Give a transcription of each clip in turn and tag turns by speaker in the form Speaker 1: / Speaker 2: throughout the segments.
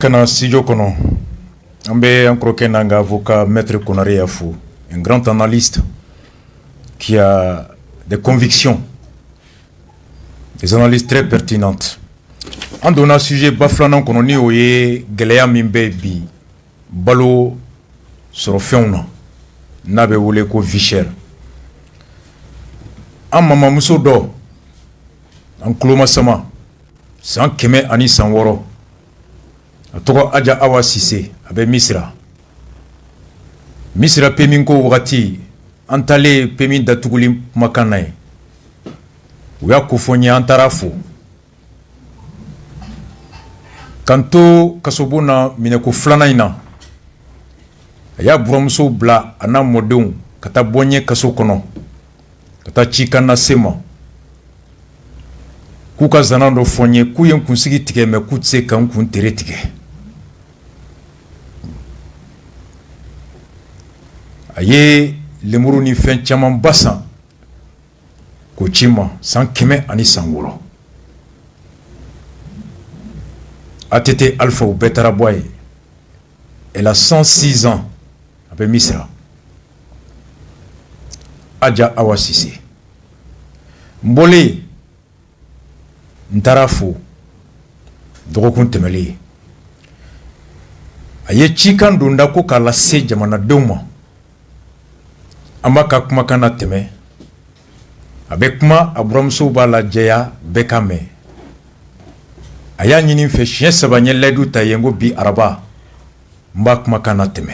Speaker 1: Kana studio kono ambe encore kenanga avocat maître Konaré Yafou, un grand analyste qui a des convictions, des analyses très pertinentes. En donnant sujet baflanan kono ni oye geleya mimbe bi balo soro fewna nabe wole ko vicher an mama muso do an kuloma sama san kɛmɛ ani san wɔɔrɔ a tɔgɔ Aja Awa Sise a bɛ Misira pemi ko wagati an talen pemi datuguli kumakan na ye u y'a kofɔ n ye an taara fo k'an to kasobon na minɛko filanan in na a y'a buramuso bila a n'a mɔdenw ka taa bɔ n ye kaso kɔnɔ ka taa cikan lase ma k'u ka zana dɔ fɔ n ye k'u ye n kunsigi tigɛ mɛ k'u tɛ se ka n kun tere tigɛ a ye lemuru ni fɛn caman ba san k'o ci ma san 100 ani san 6 ATT Alpha u bɛɛ taara bɔ a ye elle a 106 ans a bɛ Misira Aja Awa Sise n bɔlen n taara fo dɔgɔkun tɛmɛlen a ye cikan don da ko k'a lase jamanadenw ma an b'a ka kumakan na tɛmɛ a bɛ kuma a buramuso b'a lajɛya bɛɛ ka mɛn a y'a ɲini n fɛ siɲɛ 3 n ye layidu ta yen ko bi araba n b'a kumakan na tɛmɛ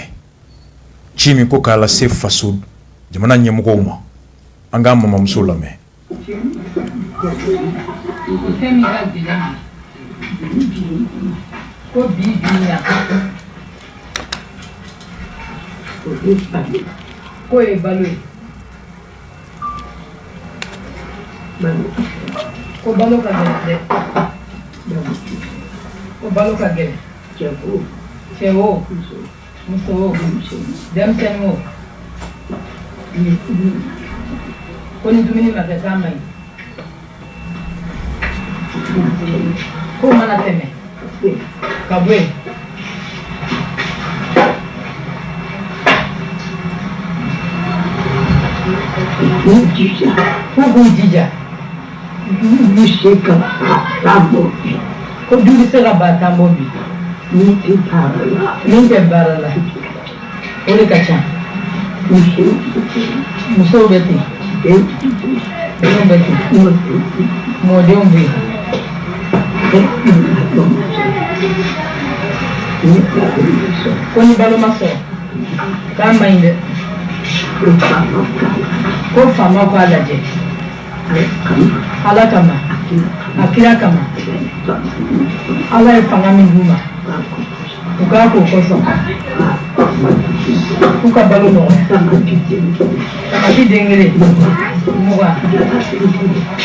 Speaker 1: ci min ko k'a lase faso jamana ɲɛmɔgɔw ma an k'a mamamuso lamɛn.
Speaker 2: Ko ye balo ye ko balo ka gɛlɛn dɛ ko balo ka gɛlɛn cɛ o muso o denmisɛnnin o ko ni dumuni ma kɛ k'a ma ɲi ko mana tɛmɛ ka bɔ yen k'u jija ni se ka taabɔ ko du bɛ se ka ba taabɔ bi min tɛ baara la o de ka ca musow bɛ ten denw bɛ ten mɔdenw bɛ yen ko ni balo ma sɔrɔ k'a ma ɲi dɛ ko faamaw k'a lajɛ Ala kama a kira kama Ala ye fanga min d'u ma u k'a k'o kosɔn k'u ka balo nɔgɔya tamati den kelen 20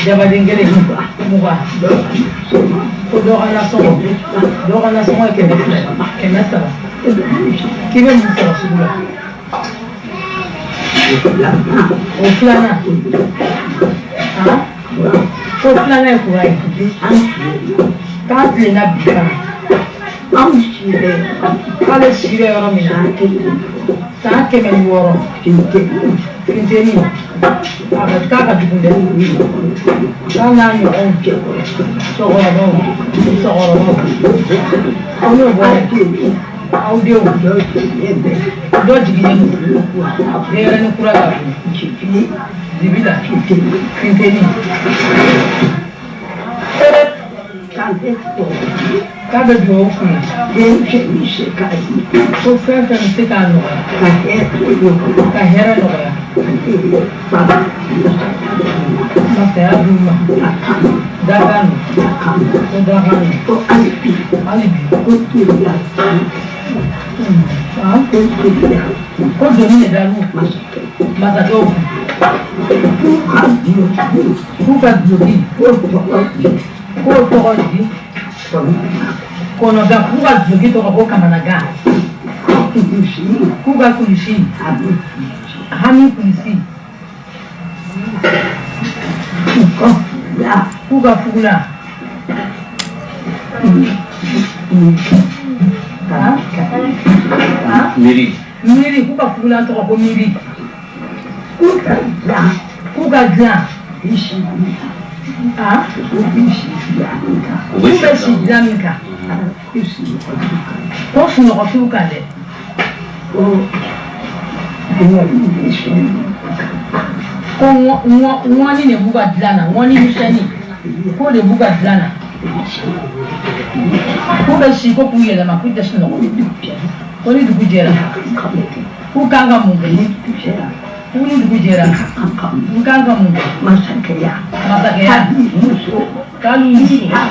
Speaker 2: jabaden kelen 20 ko dɔ ka nasɔngɔ ye 100 k'i bɛ mun sɔrɔ sugu la o filanan ko filanan ye kura ye k'a tilenna bi fana k'ale si bɛ yɔrɔ min na san 106 finteni k'a ka jugu dɛ k'a n'a ɲɔgɔnw cɛkɔrɔbaw aw n'o bɔra aw denw dɔ jiginnen don denyɛrɛnin kura ka dibi la finteni k'a bɛ dugawu k'u ye ko fɛn fɛn bɛ se k'a nɔgɔya ka hɛrɛ nɔgɔya masaya d'u ma dakan ko dakan hali bi ko doni de dalu masakɛw k'u ka duloki k'o tɔgɔ di kɔnɔga k'u ka duloki tɔgɔ ko kamanaga k'u ka kulisi hami kulisi k'u ka fugula Miri kuka fugula to ko miri kuka glan kuka shidaminka ko suno ko fuka de ko ngwani ne buga dlana ngwani mishani ko de buga dlana ko da shi ko kuye da makuta shi no ko ni dugu jera ko kanga mu ko ni dugu jera ko kanga mu masakaya kalu muso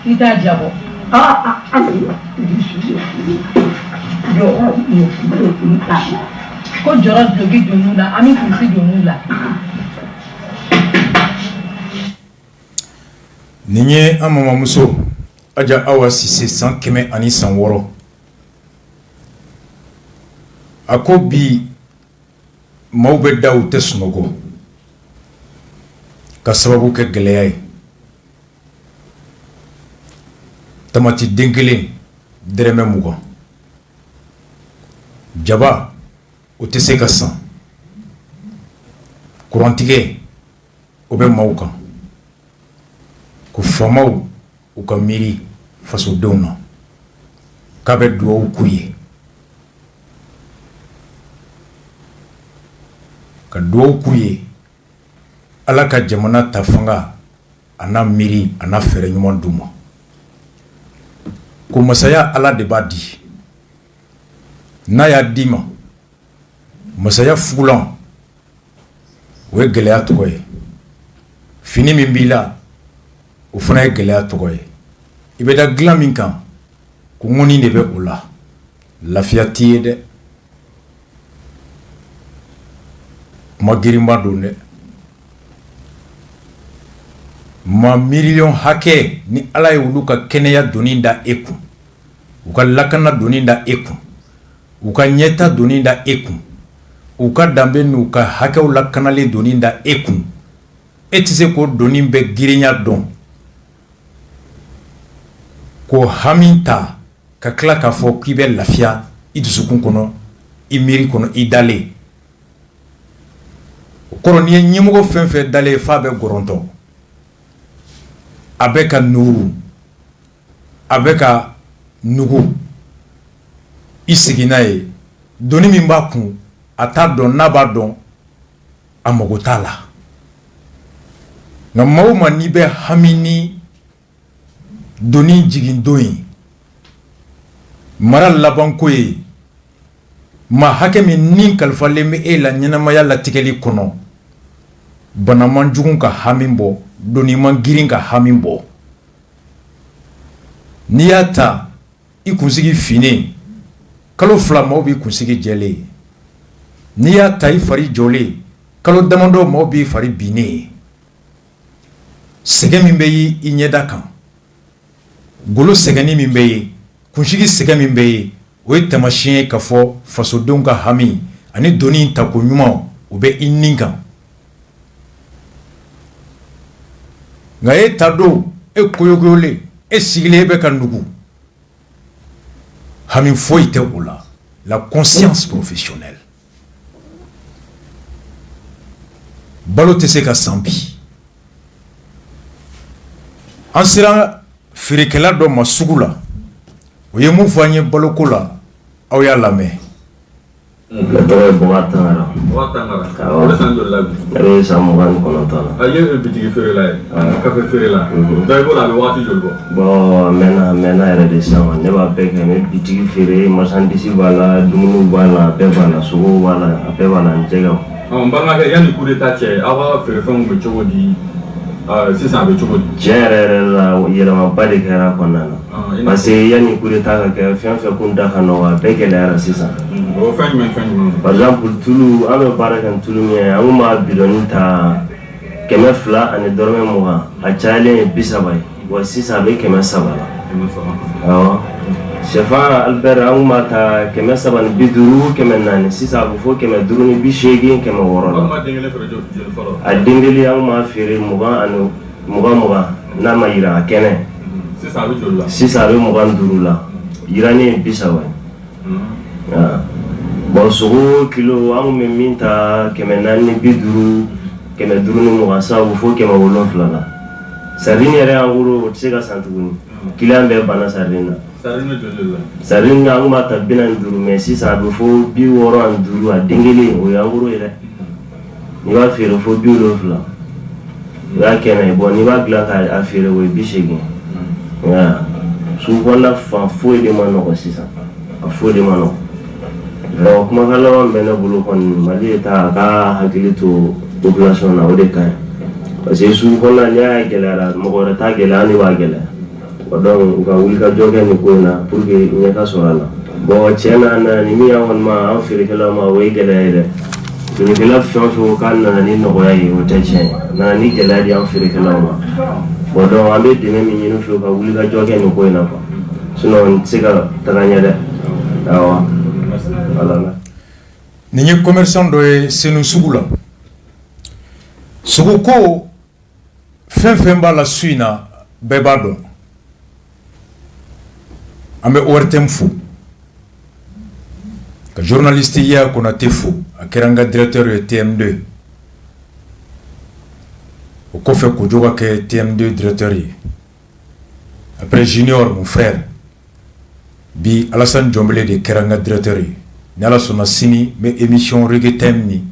Speaker 2: ita jabo ko jora dogi donula ami kusi donula
Speaker 1: Ninye amama muso aja awa sise 100 ani 100 ako bi mawbe daw tesnogo ka sababu ke geleyay tamati dengele dereme mugo jaba o tese ka san courantige o be mawka ko famaw u ka miri faso dona ka be duwaw kuye ka duwaw kuye ala ka jamana ta fanga ana miri ana fere nyuman duma ko masaya ala de badi na ya dima masaya fulan we geleya toye fini min bila o fana ye gɛlɛya tɔgɔ ye i bɛ da dilan min kan ko ŋɔni de bɛ o la lafiya t'i ye dɛ kuma girinba don dɛ ma miliyɔn hakɛ ni ala ye olu ka kɛnɛya doni da e kun u ka lakana doni da e kun u ka ɲɛta doni da e kun u ka danbe n'u ka hakɛw lakanalen doni da e kun e tɛ se k'o doni bɛ girinya dɔn ko hami ta ka tila k'a fɔ k'i bɛ lafiya i dusukun kɔnɔ i miiri kɔnɔ i dalen o kɔrɔ n'i ye ɲɛmɔgɔ fɛn fɛn dalen f'a bɛ gɔrɔntɔ a bɛ ka nuuru a bɛ ka nugu i sigi n'a ye doni min b'a kun a t'a dɔn n'a b'a dɔn a mago t'a la nka maa o maa n'i bɛ hami ni doni jigin don ye mara labanko ye ma hakɛ min ni kalifalen bɛ e la ɲɛnamaya latigɛli kɔnɔ bana man jugu ka hami bɔ doni man girin ka hami bɔ n'i y'a ta i kunsigi finen kalo 2 maaw b'i kunsigi jɛlen n'i y'a ta i fari jɔlen kalo damadɔ maaw b'i fari binnen sɛgɛn min bɛ i ɲɛda kan golo sɛgɛnni min bɛ ye kunsigi sɛgɛn min bɛ ye o ye tamasiyɛn ye k'a fɔ fasodenw ka hami ani doni tako ɲuman o bɛ i nin kan nka e ta don e koyokoyolen e sigilen e bɛ ka nugu hami foyi tɛ o la la conscience professionnelle balo tɛ se ka san bi an sera feerekɛla dɔ ma sugu la o ye mun fɔ an ye baloko la aw y'a lamɛn.
Speaker 3: Ne tɔgɔ ye Bɔkari Tangara. Awɔ. Ne bɛ san 29 la.
Speaker 4: ye bitigi feerela ye kafe feerela donc i b'o la a bɛ wagati joli bɔ.
Speaker 3: Bon a mɛnna yɛrɛ de sisan ne b'a bɛɛ kɛ n bɛ bitigi feere marchandise b'a la dumuniw b'a la a bɛɛ b'a la sogow b'a la a bɛɛ b'a la n jɛgɛw.
Speaker 4: N balimakɛ yanni coup d'état cɛ aw ka feerefɛnw bɛ cogo di sisan a bɛ cogo di.
Speaker 3: Tiɲɛ yɛrɛ la yɛlɛmaba de kɛra a kɔnɔna na parce que yanni coup d'état ka kɛ fɛn fɛn kun da ka nɔgɔ a bɛɛ gɛlɛyara sisan.
Speaker 4: O fɛn jumɛn.
Speaker 3: Par exemple tulu an bɛ baara kɛ ni tulu min ye an kun b'a bidɔni ta 200 ani dɔrɔmɛ 20 a cayalen ye 30 ye wa sisan a bɛ 300 la. Awɔ. Sɛfan Albert an kun b'a ta 350 400 sisan a bɛ fɔ 580 600 la. A den kelen an kun b'a feere 20 ani 20 n'a ma yira a kɛnɛ. Sisan a bɛ 25 la yirani ye 30 ye. Bon, sogo kilo amu minta kemenani biduru kemeduru ni muasa ufo kemawolon flana. Sardine yɛrɛ en gros o tɛ se ka san tuguni client bɛɛ banna sardine na. Sardine na an kun b'a ta 45 mais sisan a bɛ fo 65 a den kelen o ye en gros ye dɛ. N'i b'a feere fo 70 o y'a kɛnɛ ye bon n'i b'a dilan k'a feere o ye 80. Sugu kɔnɔna fan foyi de ma nɔgɔ sisan a foyi de ma nɔgɔ. Donc kumakan laban bɛ ne bolo kɔni Mali État a ka hakili to population na o de ka ɲi. Parce que sugu kɔnɔna n'i y'a gɛlɛyara mɔgɔ wɛrɛ t'a gɛlɛya an de b'a gɛlɛya. Donc u ka wulikajɔ kɛ nin ko in na pour que ɲɛ ka sɔrɔ a la. Bon tiɲɛ na ni min y'an kɔni ma an feerekɛlaw ma o ye gɛlɛya ye dɛ. Feerekɛla fɛn o fɛn ko k'a nana ni nɔgɔya ye o tɛ tiɲɛ ye. Nana ni gɛlɛya de y'an feerekɛlaw ma. Bon donc an bɛ dɛmɛ min ɲini u fɛ u ka wulikajɔ kɛ nin ko in na quoi. Sinon n tɛ se ka taga ɲɛ dɛ. Awɔ. Voilà.
Speaker 1: Nin ye commerçant dɔ ye Senu sugu la. Sugu ko fɛn fɛn b'a la su in na bɛɛ b'a dɔn. An bɛ ORTM fo ka journaliste Yaya Konate fo a kɛra an ka directeur ye TM2 o kɔfɛ Kojo ka kɛ TM2 directeur ye après Junior mon frère bi Alassane Diombele de kɛra an ka directeur ye ni Ala sɔnna sini n bɛ émission Reggae Time ni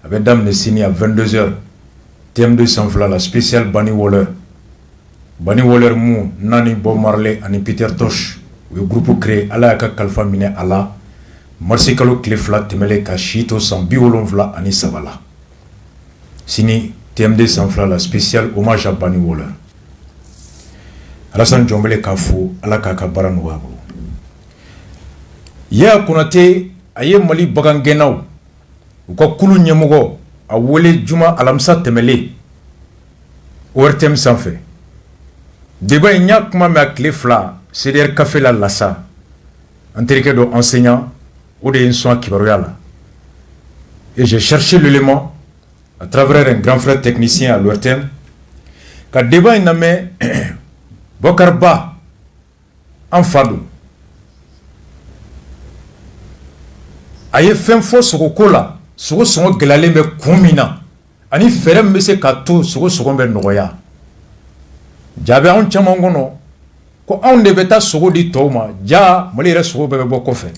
Speaker 1: a bɛ daminɛ sini à 22h TM2 sanfɛla la spécial Bani Waller mu Nani Bob Marley ani Peter Tosh o ye groupe créé Ala y'a ka kalifa minɛ a la marsi kalo tile 2 tɛmɛlen ka si to san 73 la sini TM2 sanfɛla la spécial hommage à Bani Waller Alassane Diombele k'a fo Ala k'a ka baara nɔgɔya a bolo. Yaya Konate a ye Mali bagangɛnnaw u ka kulu ɲɛmɔgɔ a wele juma alamisa tɛmɛlen ORTM sanfɛ débat in y'a kuma mɛn a tile 2 CDR café la Lassa an terikɛ dɔ enseignant o de ye n sɔn a kibaruya la et j'ai cherché l'élément à travers un grand frère technicien à l'ORTM ka débat in lamɛn Bokar Ba an fa don a ye fɛn fɔ sogoko la sogo sɔngɔ gɛlɛyalen bɛ kun min na ani fɛɛrɛ min bɛ se k'a to sogo sɔngɔ bɛ nɔgɔya jaabi anw caman kɔnɔ ko anw de bɛ taa sogo di tɔw ma ja Mali yɛrɛ sogo bɛɛ bɛ bɔ kɔfɛ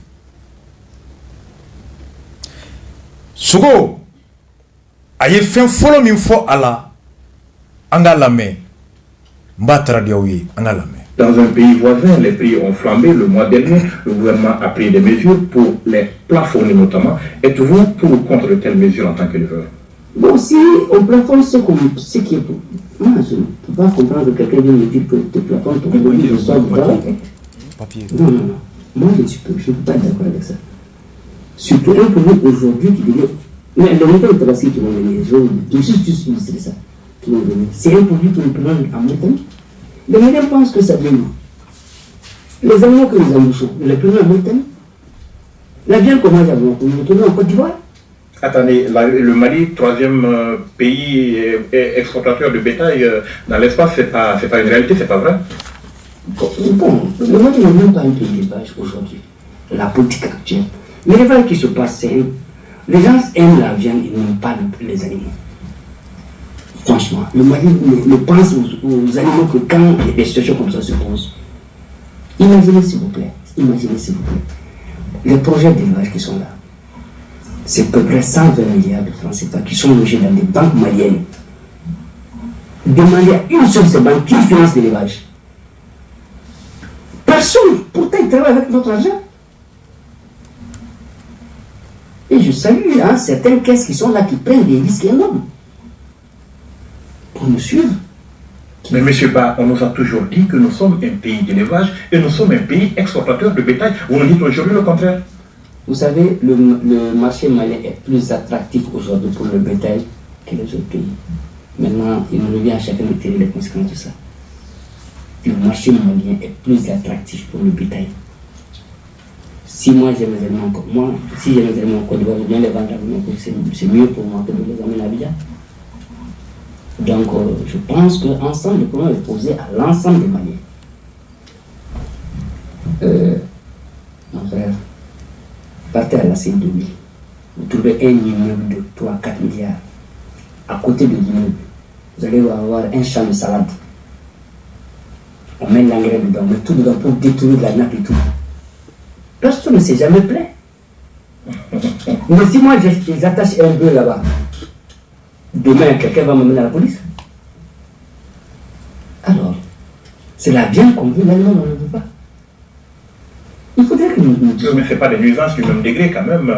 Speaker 1: sogo a ye fɛn fɔlɔ min fɔ a la an k'a lamɛn n b'a traduire aw ye an k'a lamɛn.
Speaker 5: Dans un pays voisin, les prix ont flambé. Le mois dernier, le gouvernement a pris des mesures pour les plafonner notamment. Êtes-vous pour ou contre de telles mesures en tant qu'éleveur?
Speaker 6: Bon, si on plafonne ce qui est pour... Moi, je ne peux pas comprendre que quelqu'un vienne me dire que tu plafonnes pour que je sois du travail. Non. Moi, je ne peux pas être d'accord avec ça. Surtout un produit aujourd'hui qui devient... Mais le montant de tabaski qui vont venir, je suis juste illustré ça, qui vont venir. C'est un produit pour le prendre en montagne. Les Maliens pensent que ça vient d'où? Les animaux que nous embauchons, nous les prenons en montagne. La viande qu'on mange à Blanc, nous le prenons en Côte d'Ivoire.
Speaker 5: Attendez, le Mali, troisième pays exportateur de bétail dans l'espace, c'est pas une réalité, c'est pas vrai?
Speaker 6: Bon, le Mali n'est même pas un pays d'élevage aujourd'hui. La politique actuelle. L'élevage qui se passe, c'est... Les gens aiment la viande, ils n'aiment pas les animaux. Franchement, le Mali ne pense aux animaux que quand des situations comme ça se posent. Imaginez s'il vous plaît, les projets d'élevage qui sont là. C'est à peu près 120 milliards de francs CFA qui sont logés dans des banques maliennes. Demandez à une seule de ces banques qui finance l'élevage. Personne, pourtant ils travaillent avec notre argent. Et je salue certaines caisses qui sont là, qui prennent des risques énormes pour nous suivre.
Speaker 5: Mais M. Ba, on nous a toujours dit que nous sommes un pays d'élevage et nous sommes un pays exportateur de bétail. Vous nous dites aujourd'hui le contraire.
Speaker 6: Vous savez, le marché malien est plus attractif aujourd'hui pour le bétail que les autres pays. Maintenant, il nous revient à chacun de tirer les conséquences de ça. Le marché malien est plus attractif pour le bétail. Si moi j'ai mes éléments comme moi, si j'ai mes éléments en Côte d'Ivoire, je viens les vendre à Abidjan, c'est mieux pour moi que de les amener à Abidjan. Donc je pense qu'ensemble, le problème est posé à l'ensemble des Maliens. Mon frère, Partez à la CI2000. Vous trouvez un immeuble de 3-4 milliards. À côté de l'immeuble, vous allez avoir un champ de salade. On met l'engrais dedans, on met tout dedans pour détruire la nappe et tout. Personne ne s'est jamais plaint. Mais si moi j'attache un bœuf là-bas, demain quelqu'un va m'emmener à la police. Alors, c'est la viande qu'on veut, l'aliment on ne veut pas. Il faudrait que nous disions.
Speaker 5: Mais ce n'est pas des nuisances du même degré quand même.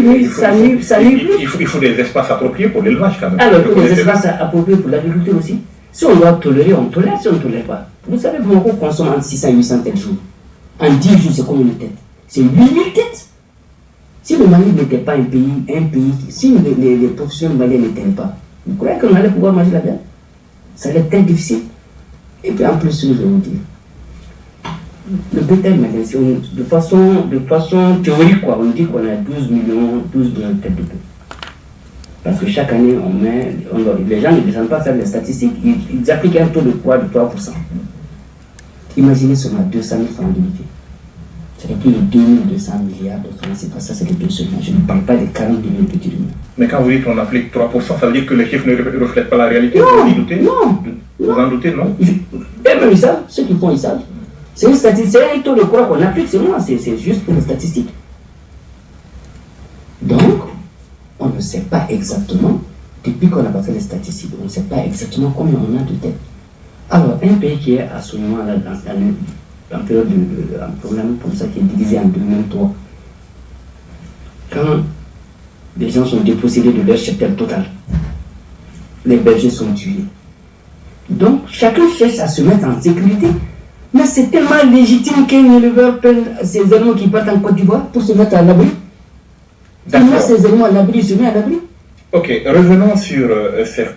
Speaker 5: Il faut des espaces appropriés pour l'élevage quand même.
Speaker 6: Alors, il faut des espaces appropriés pour l'agriculture aussi. Si on doit tolérer, on tolère. Si on ne tolère pas. Vous savez, Bamako consomme entre 600 et 800 têtes jours. En 10 jours, c'est combien de têtes? C'est 8000 têtes. Si le Mali n'était pas un pays, si les professionnels maliens n'étaient pas, vous croyez qu'on allait pouvoir manger la viande? Ça allait être très difficile. Et puis en plus, je vais vous dire, le bétail malien, de façon théorique, quoi, on dit qu'on a 12 millions de têtes de bœuf. Parce que chaque année, les gens ne descendent pas faire les statistiques, ils appliquent un taux de poids de 3%. Imaginez seulement 200 000 francs d'unité. C'est plus de 2200 milliards de francs, c'est pas ça, c'est les deux seulement. Je ne parle pas des 40 millions petits humains.
Speaker 5: Mais quand vous dites qu'on applique 3%, ça veut dire que les chiffres ne reflètent pas la réalité? Vous en doutez, non?
Speaker 6: Même ils savent, ceux qui font, ils savent. C'est une statistique, c'est un taux de croix qu'on applique, c'est juste pour les statistiques. Donc, on ne sait pas exactement, depuis qu'on n'a pas fait les statistiques, on ne sait pas exactement combien on a de têtes. Alors, un pays qui est à ce moment-là, en période un problème comme ça, qui est divisé en 2003, quand les gens sont dépossédés de leur cheptel total, les bergers sont tués. Donc, chacun cherche à se mettre en sécurité. Mais c'est tellement légitime qu'un éleveur prenne ses animaux qui partent en Côte d'Ivoire pour se mettre à l'abri. Il met ses animaux à l'abri, il se met à l'abri.
Speaker 5: Ok, revenons sur ces...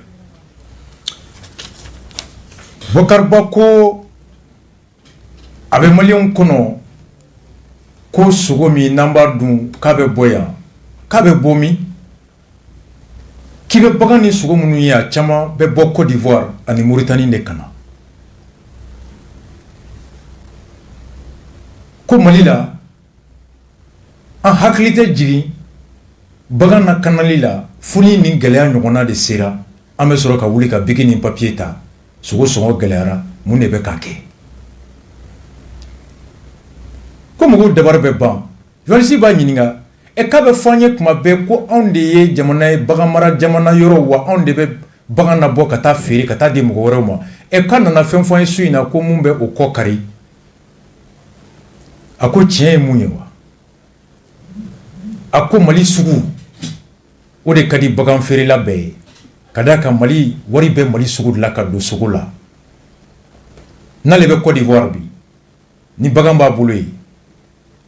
Speaker 1: Bokarbako abe malion kono ko sogomi namba dun kabe boya kabe bomi kibe bagani sogomunu ya chama be bo Côte d'Ivoire ani Mauritanie ne kana ko malila an haklite jigi bagana kanalila funi ni gɛlɛya ɲɔgɔnna de sera an bɛ sɔrɔ ka wuli ka bigi ni papier ta sogo sɔngɔ gɛlɛyara mun de bɛ ka kɛ ko mɔgɔw dabari bɛ ban journaliste b'a ɲininka k'a bɛ fɔ an ye kuma bɛɛ ko anw de ye jamana ye bagan mara jamana yɔrɔ wa anw de bɛ bagan nabɔ ka taa feere ka taa di mɔgɔ wɛrɛw ma k'a nana fɛn fɔ an ye su in na ko mun bɛ o kɔ kari a ko tiɲɛ ye mun ye wa a ko Mali sugu o de ka di bagan feerela bɛɛ ye ka d'a kan Mali wari bɛ Mali sugu de la ka don sogo la n'ale bɛ Côte d'Ivoire bi ni bagan b'a bolo ye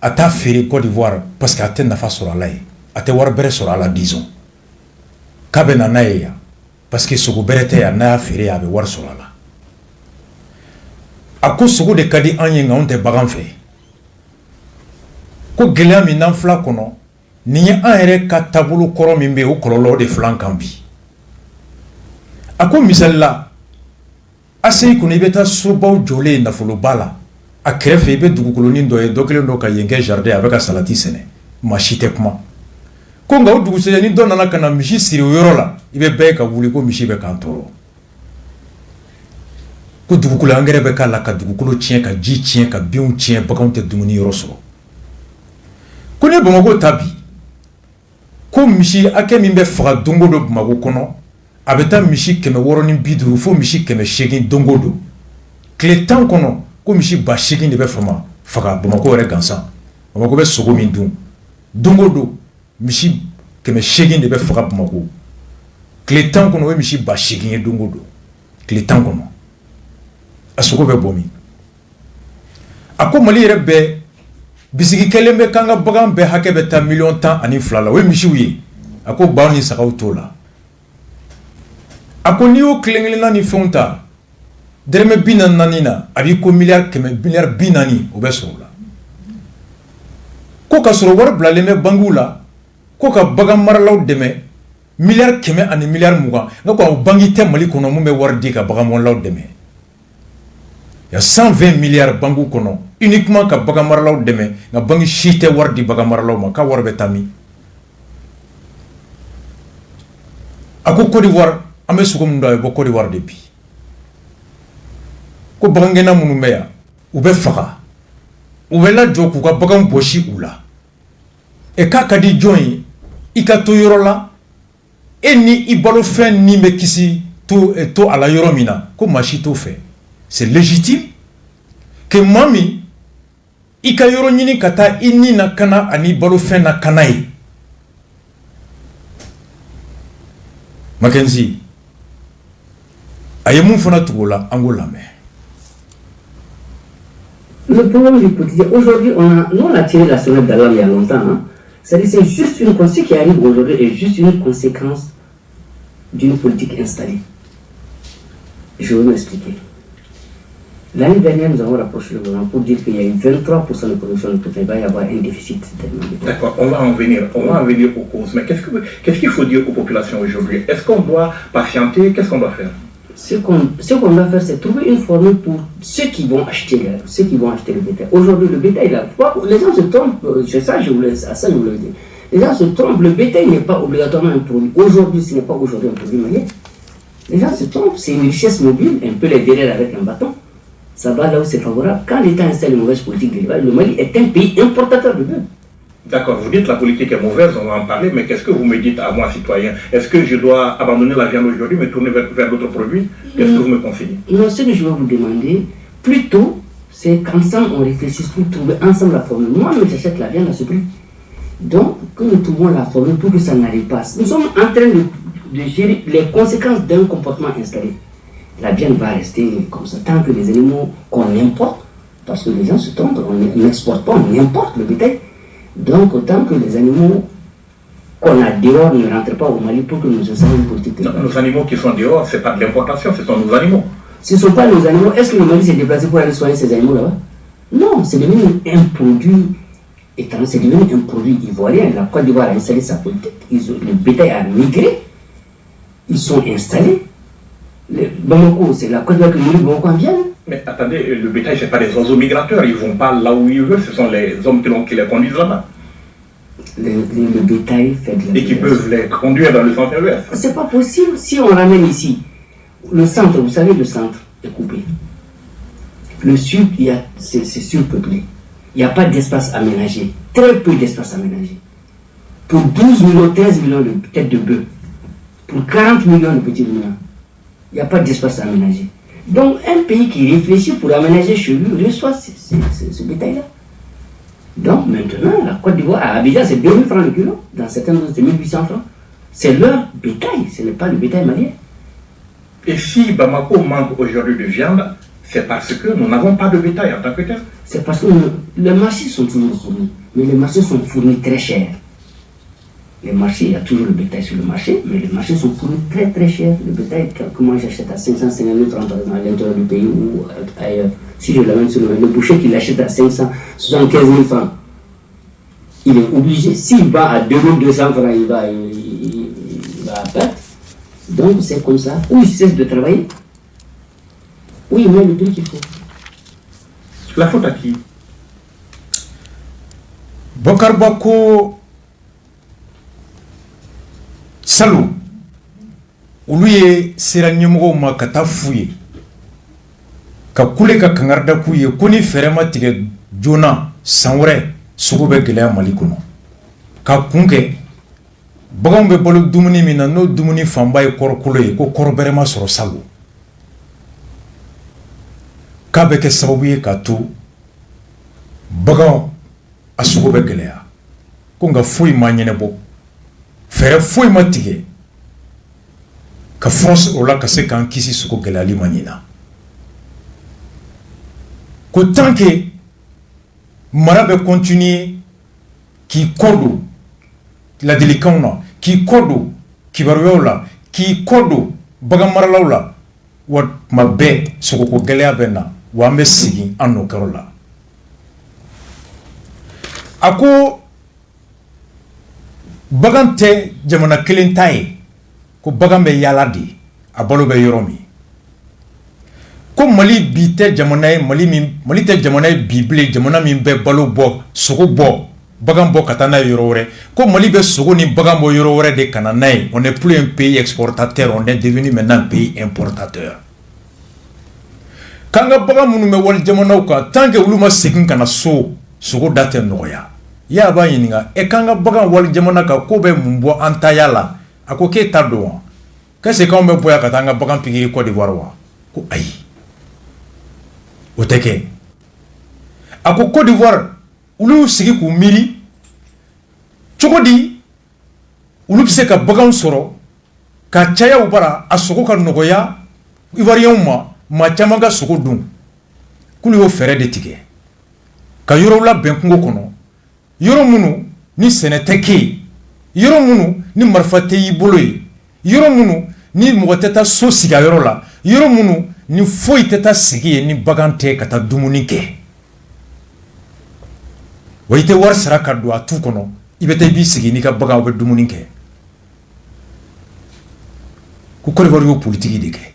Speaker 1: a t'a feere Côte d'Ivoire parce que a tɛ nafa sɔrɔ a la ye a tɛ wari bɛrɛ sɔrɔ a la disons k'a bɛ na n'a ye yan parce que sogo bɛrɛ tɛ yan n'a y'a feere a bɛ wari sɔrɔ a la a ko sogo de ka di an ye nka anw tɛ bagan fɛ ko gɛlɛya min n'an filɛ kɔnɔ nin ye an yɛrɛ ka taabolo kɔrɔ min bɛ yen o kɔlɔlɔ de filɛ an kan bi a ko misali la ACI kɔnɔ i bɛ taa sobaw jɔlen nafoloba la a kɛrɛfɛ i bɛ dugukolonin dɔ ye dɔ kelen dɔ ka yen kɛ jardin a bɛ ka salati sɛnɛ maa si tɛ kuma ko nka o dugusɛjɛ ni dɔ nana ka na misi siri o yɔrɔ la i bɛ bɛɛ ka wuli ko misi bɛ k'an tɔɔrɔ ko dugukolo angɛrɛ bɛ k'a la ka dugukolo tiɲɛ ka ji tiɲɛ ka binw tiɲɛ baganw tɛ dumuni yɔrɔ sɔrɔ ko ne Bamakɔ ta bi ko misi hakɛ min bɛ faga don o don Bamakɔ kɔnɔ a bɛ taa misi 650 fo misi 800 don o don tile 10 kɔnɔ ko misi 800 de bɛ faga Bamakɔ yɛrɛ gansan Bamakɔ bɛ sogo min dun don o don misi 800 de bɛ faga Bamakɔ tile 10 kɔnɔ o ye misi 800 ye don o don tile 10 kɔnɔ a sogo bɛ bɔ min a ko Mali yɛrɛ bɛɛ bisigi kelen bɛ k'an ka bagan bɛɛ hakɛ bɛ taa 12 la o ye misiw ye a ko baw ni sagaw t'o la a ko n'i y'o kelen kelenna ni fɛnw ta dɛrɛmɛ 44 na a b'i ko miliyari 40 o bɛ sɔrɔ o la ko ka sɔrɔ wari bilalen bɛ bangiw la ko ka bagan maralaw dɛmɛ miliyari 100 ani miliyari 20 nka ko bangi tɛ Mali kɔnɔ mun bɛ wari di ka bagan maralaw dɛmɛ Il y a 120 milliards bangu kono uniquement ka bagamaralaw deme nga bangi shite war di bagamaralaw ma ka war betami ako Côte d'Ivoire ame sugum ndo bo Côte d'Ivoire de bi ko bangena munu meya ube faka ube la joku ka bagam boshi ula e ka kadi join ika to yorola eni ibalo fen ni me kisi to ala yoromina ko machito fait. C'est légitime que mami ika yoro nyini kata ini na kana ani balo fen na kanai. Mackenzie ayemu fona tugola angola me.
Speaker 6: Le problème du quotidien, aujourd'hui, nous on a tiré la sonnette d'alarme il y a longtemps. Hein. C'est juste une conséquence qui arrive aujourd'hui est juste une conséquence d'une politique installée. Je vais m'expliquer. L'année dernière, nous avons rapproché le gouvernement pour dire qu'il y a eu 23% de production de pétrole. Il va y avoir un déficit.
Speaker 5: D'accord, on va en venir aux causes. Mais qu'est-ce qu'il faut dire aux populations aujourd'hui? Est-ce qu'on doit patienter? Qu'est-ce qu'on doit faire?
Speaker 6: Ce qu'on doit faire, c'est trouver une formule pour ceux qui vont acheter le bétail. Aujourd'hui, le bétail, là, les gens se trompent, c'est ça, je voulais dire. Les gens se trompent, le bétail n'est pas obligatoirement un produit. Aujourd'hui, ce n'est pas aujourd'hui un produit malien. Les gens se trompent, c'est une richesse mobile, un peu les derrière avec un bâton. Ça va là où c'est favorable. Quand l'État installe une mauvaise politique d'élevage, le Mali est un pays importateur de bœuf.
Speaker 5: D'accord, vous dites que la politique est mauvaise, on va en parler, mais qu'est-ce que vous me dites à moi, citoyen? Est-ce que je dois abandonner la viande aujourd'hui, me tourner vers d'autres produits? Qu'est-ce que vous me conseillez?
Speaker 6: Non, ce que je vais vous demander, plutôt, c'est qu'ensemble on réfléchisse pour trouver ensemble la formule. Moi, j'achète la viande à ce prix. Donc, que nous trouvons la formule pour que ça n'arrive pas. Nous sommes en train de gérer les conséquences d'un comportement installé. La viande va rester comme ça, tant que les animaux qu'on importe, parce que les gens se trompent, on n'exporte pas, on importe le bétail. Donc, autant que les animaux qu'on a dehors ne rentrent pas au Mali pour que nous ayons une politique.
Speaker 5: Non, nos animaux qui sont dehors, ce n'est pas de l'importation, ce sont nos animaux.
Speaker 6: Ce ne sont pas nos animaux. Est-ce que le Mali s'est déplacé pour aller soigner ces animaux là-bas? Non, c'est devenu un produit étranger, c'est devenu un produit ivoirien. La Côte d'Ivoire a installé sa politique, le bétail a migré, ils sont installés. Bamako, c'est la Côte d'Ivoire qui nourrit Bamako en viande.
Speaker 5: Mais attendez, le bétail, ce n'est pas des oiseaux migrateurs, ils ne vont pas là où ils veulent, ce sont les hommes qui les conduisent là-bas.
Speaker 6: Le bétail fait de la
Speaker 5: et qui peuvent les conduire dans le centre inverse.
Speaker 6: C'est pas possible si on ramène ici. Le centre, vous savez, le centre est coupé. Le sud, c'est surpeuplé. Il n'y a pas d'espace aménagé. Très peu d'espace aménagé. Pour 12 millions, 13 millions de têtes de bœuf, pour 40 millions de petits ruminants, il n'y a pas d'espace aménagé. Donc, un pays qui réfléchit pour aménager chez lui reçoit ce bétail-là. Donc, maintenant, la Côte d'Ivoire, à Abidjan, c'est 2000 francs le kilo. Dans certaines zones, c'est 1800 francs. C'est leur bétail, ce n'est pas le bétail malien.
Speaker 5: Et si Bamako manque aujourd'hui de viande, c'est parce que nous n'avons pas de bétail en tant que tel.
Speaker 6: C'est parce que les marchés sont toujours fournis. Mais les marchés sont fournis très chers. Les marchés, il y a toujours le bétail sur le marché, mais les marchés sont fournis très très chers. Le bétail que moi j'achète à 550 francs par exemple à l'intérieur du pays ou ailleurs. Si je l'amène sur le boucher qui l'achète à 575 000 francs, il est obligé. S'il va à 2200 francs, il va à perte. Donc c'est comme ça. Ou il cesse de travailler, ou il met le prix qu'il faut.
Speaker 5: La faute à qui?
Speaker 1: Bokar Bako Salou olu ye sera ɲɛmɔgɔw ma ka taa f'u ye ka kule ka kangarida k'u ye ko ni fɛɛrɛ ma tigɛ joona san wɛrɛ sugu bɛ gɛlɛya Mali kɔnɔ ka kun kɛ baganw bɛ balo dumuni min na n'o dumuni fanba ye kɔrɔkolo ye ko kɔrɔ bɛrɛ ma sɔrɔ Salou k'a bɛ kɛ sababu ye k'a to baganw a sugu bɛ gɛlɛya ko nka foyi ma ɲɛnɛbɔ fɛrɛ foyi ma tigɛ ka force o la ka se k'an kisi sogo gɛlɛyali ma ɲina ko tant que mara bɛ continuer k'i kɔ don ladilikanw na k'i kɔ don kibaruyaw la k'i kɔ don bagan maralaw la wa tuma bɛɛ sogoko gɛlɛya bɛ na wa an bɛ segin an nɔ kɛrɔ la a ko bagan tɛ jamana kelen ta ye ko bagan bɛ yaala de a balo bɛ yɔrɔ min ko Mali bi tɛ jamana ye Mali tɛ jamana ye bible jamana min bɛ balo bɔ sogo bɔ bagan bɔ ka taa n'a ye yɔrɔ wɛrɛ ko Mali bɛ sogo ni bagan bɔ yɔrɔ wɛrɛ de kana n'a ye on n'est plus un pays exportateur on est devenu maintenant un pays importateur k'an ka bagan minnu bɛ wali jamanaw kan tant que olu ma segin ka na so sogo da tɛ nɔgɔya y'a b'a ɲininka k'an ka bagan wali jamana kan ko bɛ mun bɔ an ta ya la a ko k'e ta don wa qu'est-ce k'anw bɛ bɔ yan ka taa an ka bagan pikiri Côte d'Ivoire wa ko ayi o tɛ kɛ a ko Côte d'Ivoire olu sigi k'u miiri cogo di olu bɛ se ka baganw sɔrɔ ka caya u bara a sogo ka nɔgɔya Ivoiriens ma maa caman ka sogo dun k'olu y'o fɛɛrɛ de tigɛ ka yɔrɔw labɛn kungo kɔnɔ yɔrɔ minnu ni sɛnɛ tɛ kɛ yen yɔrɔ minnu ni marifa tɛ y'i bolo ye yɔrɔ minnu ni mɔgɔ tɛ taa so sigi a yɔrɔ la yɔrɔ minnu ni foyi tɛ taa sigi yen ni bagan tɛ ka taa dumuni kɛ wa i tɛ wari sara ka don a tu kɔnɔ i bɛ taa i b'i sigi n'i ka bagan bɛ dumuni kɛ ko Côte d'Ivoire y'o politiki de kɛ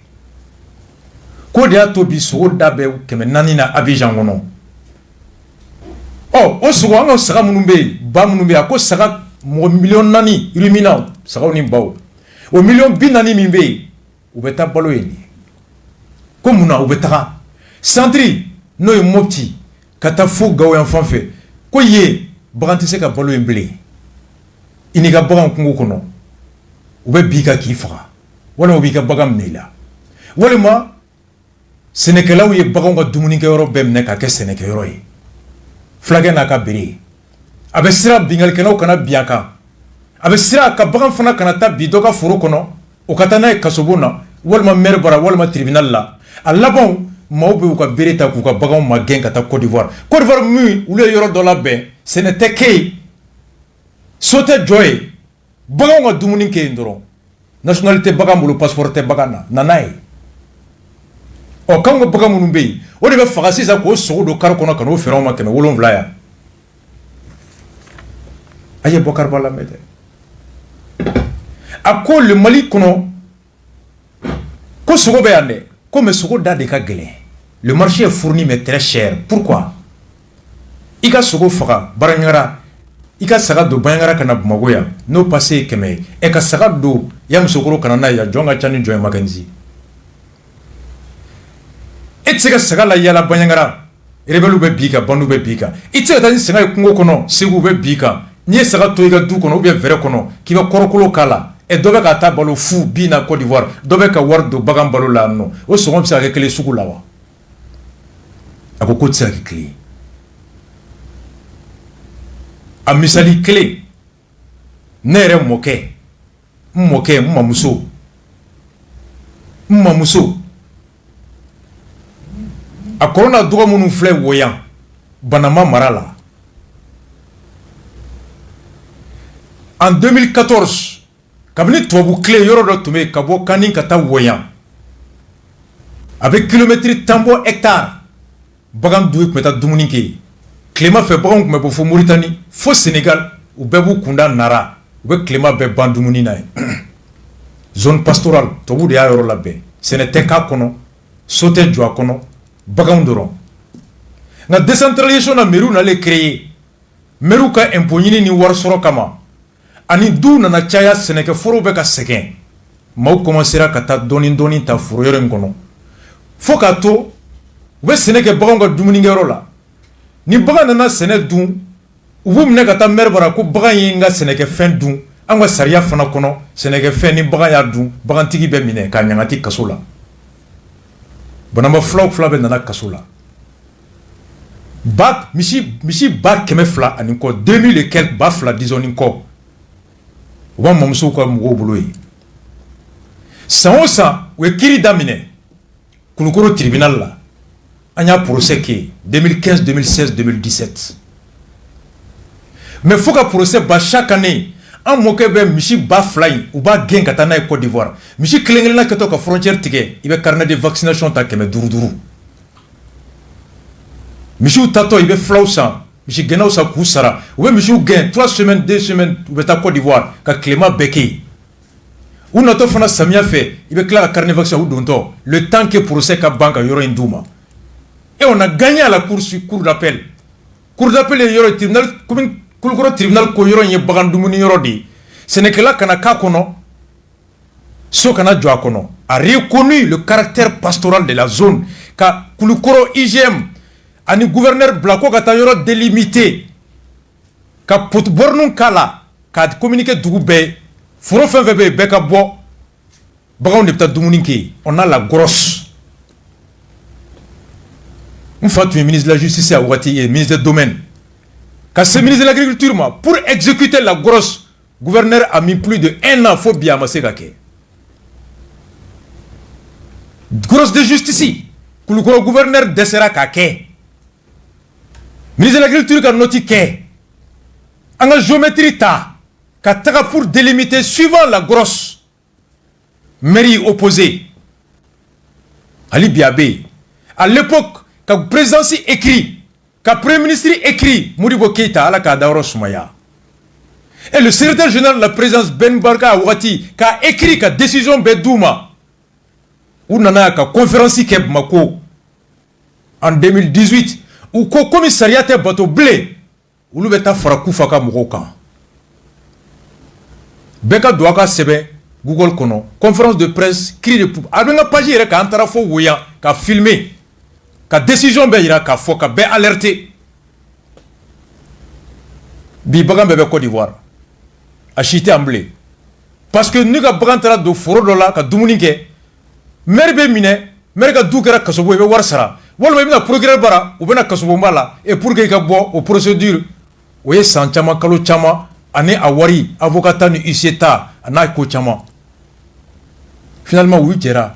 Speaker 1: ko de y'a to bi sogo da bɛ 400 na Abidjan kɔnɔ o sogo an ka saga minnu bɛ yen ba minnu bɛ yen a ko saga mɔgɔ 400,000 ruminants sagaw ni baw o 440,000 min bɛ yen u bɛ taa balo yen de ko mun na u bɛ taga centre n'o ye Mopti ka taa fo Gao yan fan fɛ ko yen bagan tɛ se ka balo yen bilen i n'i ka bagan kungo kɔnɔ u bɛ bi ka k'i faga walima u b'i ka bagan minɛ i la walima sɛnɛkɛlaw ye baganw ka dumunikɛyɔrɔ bɛɛ minɛ k'a kɛ sɛnɛkɛyɔrɔ ye fulakɛ n'a ka bere a bɛ siran bingalikɛlaw kana bin a kan a bɛ siran ka bagan fana kana taa bi dɔ ka foro kɔnɔ o ka taa n'a ye kasobon na walima maire bara walima tribunal la a labanw maaw bɛ u ka bere ta k'u ka baganw magɛn ka taa Côte d'Ivoire min olu ye yɔrɔ dɔ labɛn sɛnɛ tɛ kɛ yen so tɛ jɔ yen baganw ka dumuni kɛ yen dɔrɔn nationalité bagan bolo passeport tɛ bagan na nana ye k'anw ka bagan minnu bɛ yen o de bɛ faga sisan k'o sogo don kari kɔnɔ ka n'o feere anw ma 700 yan a ye Bokar Ba lamɛn dɛ a ko le Mali kɔnɔ ko sogo bɛ yan dɛ ko mais sogo da de ka gɛlɛn le marché est fourni mais très cher pourquoi i ka sogo faga Baraɲagara i ka saga don Baɲagara ka na Bamakɔ yan n'o passe ye 100 ye ka saga don Yamusokoro ka na n'a ye yan jɔn ka ca ni jɔn ye Makenzi e tɛ se ka saga la yala Baɲagara rebelles bɛ bi kan bandiw bɛ bi kan i tɛ se ka taa ni saga ye kungo kɔnɔ Segu bɛ bi kan n'i ye saga to i ka du kɔnɔ ou bien verre kɔnɔ k'i bɛ kɔrɔkolo k'a la dɔ bɛ ka taa balo fu bin na Côte d'Ivoire dɔ bɛ ka wari don bagan balo la yan nɔ o sɔngɔ bɛ se ka kɛ kelen sugu la wa a ko tɛ se ka kɛ kelen a misali kelen ne yɛrɛ mɔkɛ n mamuso a kɔrɔ n'a dɔgɔ minnu filɛ Woyan Banama mara la en 2014 kabini tubabu tile yɔrɔ dɔ tun bɛ yen ka bɔ Kani ka taa Woyan a bɛ kilomɛtiri 10 bɔ hectare bagan duuru tun bɛ taa dumuni kɛ yen tilema fɛ baganw tun bɛ bɔ fo Mauritanie fo Sénégal u bɛɛ b'u kunda Nara u bɛ tilema bɛɛ ban dumuni na ye zone pastorale tubabu de y'a yɔrɔ labɛn sɛnɛ tɛ k'a kɔnɔ so tɛ jɔ a kɔnɔ baganw dɔrɔn nka décentralisation na mairie nalen créer maire ka impôt ɲini ni wari sɔrɔ kama ani du nana caya sɛnɛkɛ forow bɛ ka sɛgɛn maaw commencera ka taa dɔɔni ta foro yɔrɔ in kɔnɔ fo k'a to u bɛ sɛnɛ kɛ baganw ka dumunikɛyɔrɔ la ni bagan nana sɛnɛ dun u b'u minɛ ka taa maire bara ko bagan ye n ka sɛnɛkɛfɛn dun an ka sariya fana kɔnɔ sɛnɛkɛfɛn ni bagan y'a dun bagantigi bɛ minɛ k'a ɲagati kaso la Banama fila bɛ nana kaso la misi ba 200 ani kɔ 2000 et quelques ba 2 disons ni kɔ u b'a mamusow ka mɔgɔw bolo ye san o san u ye kiiri daminɛ Kulukoro tribunal la an y'a procès kɛ 2015 2016 2017 mais fo ka procès ba chaque année an mɔkɛ bɛ misi ba 2 in u b'a gɛn ka taa n'a ye Côte d'Ivoire misi kelen-kelenna kɛtɔ ka frontière tigɛ i bɛ carnet de vaccination ta 500 misiw tatɔ i bɛ filaw san misi gɛnnaw san k'u sara u bɛ misiw gɛn 3 semaines 2 semaines u bɛ taa Côte d'Ivoire ka tilema bɛɛ kɛ yen ou natɔ fana samiya fɛ i bɛ tila ka carnet vaccination u dontɔ le temps que procès ka ban ka yɔrɔ in d'u ma et on a gagné à la cour d'appel ye yɔrɔ tribunal komi Kulukɔrɔ tribunal ko yɔrɔ in ye bagan dumuni yɔrɔ de ye sɛnɛkɛla kana k'a kɔnɔ so kana jɔ a kɔnɔ a reconnu le caractère pastoral de la zone ka Kulukɔrɔ IGM ani gouverneur bila ko ka taa yɔrɔ délimité ka bornu k'a la ka communiquer dugu bɛɛ foro fɛn fɛn bɛ yen bɛɛ ka bɔ baganw de bɛ taa dumuni kɛ yen on a la grosse n fa tun ye ministre de la justice a waati ye ministre des domaines ka se ministre de l'agriculture ma pour exécuter la grosse gouverneur a mis plus de 1 an fo bi a ma se ka kɛ grosse de justice Kulukɔrɔ gouverneur dɛsɛra k'a kɛ ministre de l'agriculture ka noti kɛ an ka géométrie ta ka taga pour délimiter suivant la grosse mairie opposée Ali Biabé à l'époque ka présidence écrit ka premier ministre écrit Modibo Keïta ala ka dawro sumaya et le secrétaire général de la présidence Ben Barka Wati ka écrit ka décision Bedouma ou nana ka conférence ke Bamako en 2018 ou ko commissariat te bateau blé olu bɛ taa fara kufa ka mɔgɔw kan bɛɛ ka don a ka sɛbɛn Google kɔnɔ conférence de presse cri de poupe a bɛ n ka page yɛrɛ k'an taara fo woyan ka filmer ka décision bɛɛ yira k'a fɔ ka bɛɛ alerter bi bagan bɛɛ bɛ Côte d'Ivoire a si tɛ an bilen parce que ne ka bagan taara don foro dɔ la ka dumuni kɛ maire bɛ minɛ maire ka du kɛra kasobo i bɛ wari sara walima i bɛna procureur bara u bɛna kasobonba la et pour que i ka bɔ o procédure o ye san caman kalo caman ani a wari avocat ta ni huissier ta a n'a ko caman finalement u jɛra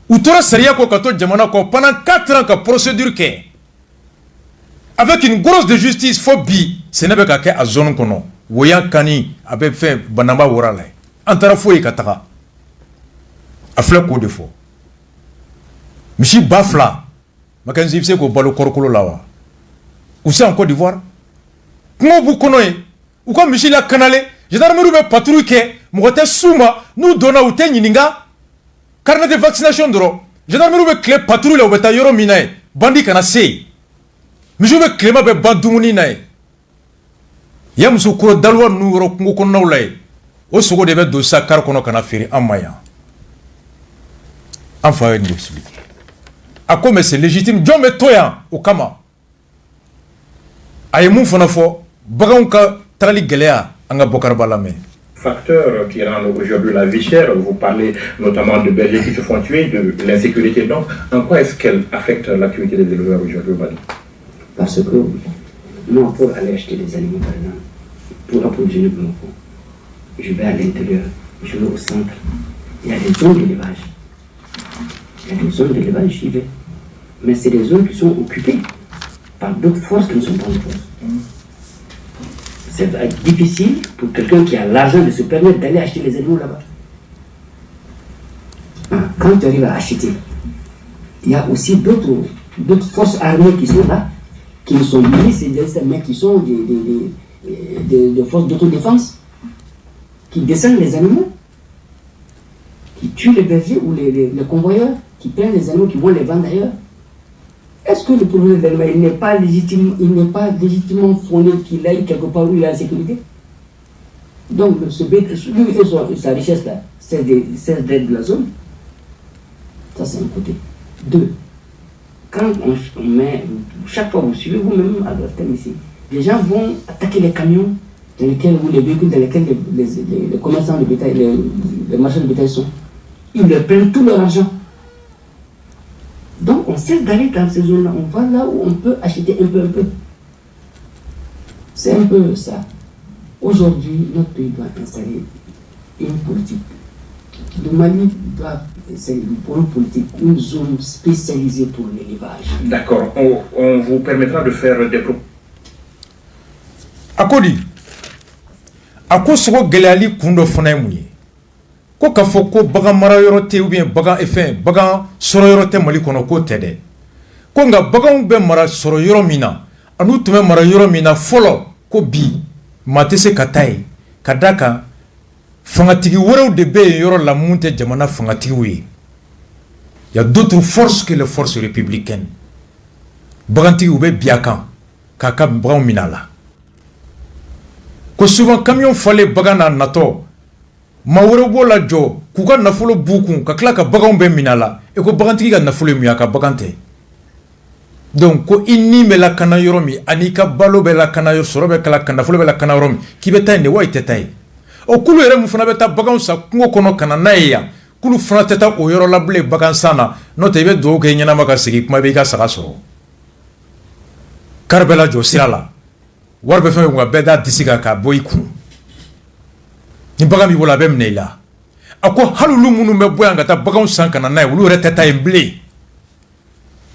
Speaker 1: u tora sariya kɔ ka to jamana kɔ pendant 4 ans ka procédure kɛ avec une grosse de justice fo bi sɛnɛ bɛ ka kɛ a zone kɔnɔ woyan kani a bɛ fɛn banamba wora la an taara foyi ka taga a filɛ k'o de fɔ misi ba 2 Mackenzie bɛ se k'o balo kɔrɔkolo la wa u se en Côte d'Ivoire kungo b'u kɔnɔ yen u ka misi la kanale gendarmerie bɛ patrouille kɛ mɔgɔ tɛ s'u ma n'u donna u tɛ ɲininka carnet de vaccination dɔrɔn gendarmerie bɛ tile patrouille la u bɛ taa yɔrɔ min na yen bandi kana se yen misiw bɛ tilema bɛ ban dumuni na yen ya muso kɔrɔ daluwa ninnu yɔrɔ kungo kɔnɔnaw la yen o sogo de bɛ don sa kari kɔnɔ ka na feere an ma yan an fa ye nin expliqué a ko mais c'est légitime jɔn bɛ to yan o kama a ye mun fana fɔ baganw ka tagali gɛlɛya an ka Bɔkaraba lamɛn.
Speaker 5: Facteurs qui rendent aujourd'hui la vie chère, vous parlez notamment de bergers qui se font tuer, de l'insécurité. Donc, en quoi est-ce qu'elle affecte l'activité des éleveurs aujourd'hui au Mali?
Speaker 6: Parce que, moi, pour aller acheter des animaux, par exemple, pour approvisionner mon enfant, je vais à l'intérieur, je vais au centre. Il y a des zones d'élevage. Il y a des zones d'élevage, j'y vais. Mais c'est des zones qui sont occupées par d'autres forces qui ne sont pas des forces. C'est difficile pour quelqu'un qui a l'argent de se permettre d'aller acheter les animaux là-bas. Quand tu arrives à acheter, il y a aussi d'autres forces armées qui sont là, qui ne sont miliciens, mais qui sont des forces d'autodéfense, qui descendent les animaux, qui tuent les bergers ou les convoyeurs, qui prennent les animaux, qui vont les vendre ailleurs. Est-ce que le problème de l'animal, il n'est pas légitimement fondé qu'il aille quelque part où il a la sécurité? Donc, lui et sa richesse là, c'est d'être de la zone. Ça, c'est un côté. 2. Quand on met, chaque fois vous suivez vous-même à votre thème ici, les gens vont attaquer les camions dans lesquels, ou les véhicules dans lesquels les commerçants de bétail, les marchands de bétail sont. Ils leur prennent tout leur argent. Donc on cesse d'aller dans ces zones-là, on va là où on peut acheter un peu. C'est un peu ça. Aujourd'hui, notre pays doit installer une politique. Le Mali doit installer une politique, une zone spécialisée pour l'élevage.
Speaker 5: D'accord, on vous permettra de faire des propos.
Speaker 1: Akodi, ako sogo gɛlɛyali kun dɔ fana ye mun ye ko k'a fɔ ko bagan mara yɔrɔ tɛ ou bien bagan bagan sɔrɔ yɔrɔ tɛ Mali kɔnɔ k'o tɛ dɛ ko nka baganw bɛ mara sɔrɔ yɔrɔ min na an'u tun bɛ mara yɔrɔ min na fɔlɔ ko bi maa tɛ se ka taa yen ka d'a kan fangatigi wɛrɛw de bɛ yen yɔrɔ la mun tɛ jamana fangatigiw ye. Il y a d'autres forces que les forces républicaines. Bagantigiw bɛ bi a kan k'a ka baganw minɛ a la. Ko souvent camion falen bagan n'a natɔ maa wɛrɛw b'o la jɔ k'u ka nafolo b'u kun ka tila ka baganw bɛɛ minɛ a la et ko bagantigi ka nafolo ye mun ye a ka bagan tɛ. Donc ko i ni bɛ lakana yɔrɔ min ani ka balo bɛ lakana yɔrɔ sɔrɔ bɛ lakana nafolo bɛ lakana yɔrɔ min k'i bɛ taa yen de wa i tɛ taa yen. O kulu yɛrɛ mun fana bɛ taa baganw san kungo kɔnɔ ka na n'a ye yan kulu fana tɛ taa o yɔrɔ la bilen bagan san na n'o tɛ i bɛ dugawu kɛ i ɲɛnama ka segin kuma bɛ i ka saga sɔrɔ. Kari bɛ lajɔ sira la wari bɛ fɛn fɛn kun bɛɛ da disi kan k'a bɔ i kun ni bagan b'i bolo a bɛ minɛ i la a ko hali olu minnu bɛ bɔ yan ka taa baganw san ka na n'a ye olu yɛrɛ tɛ taa yen bilen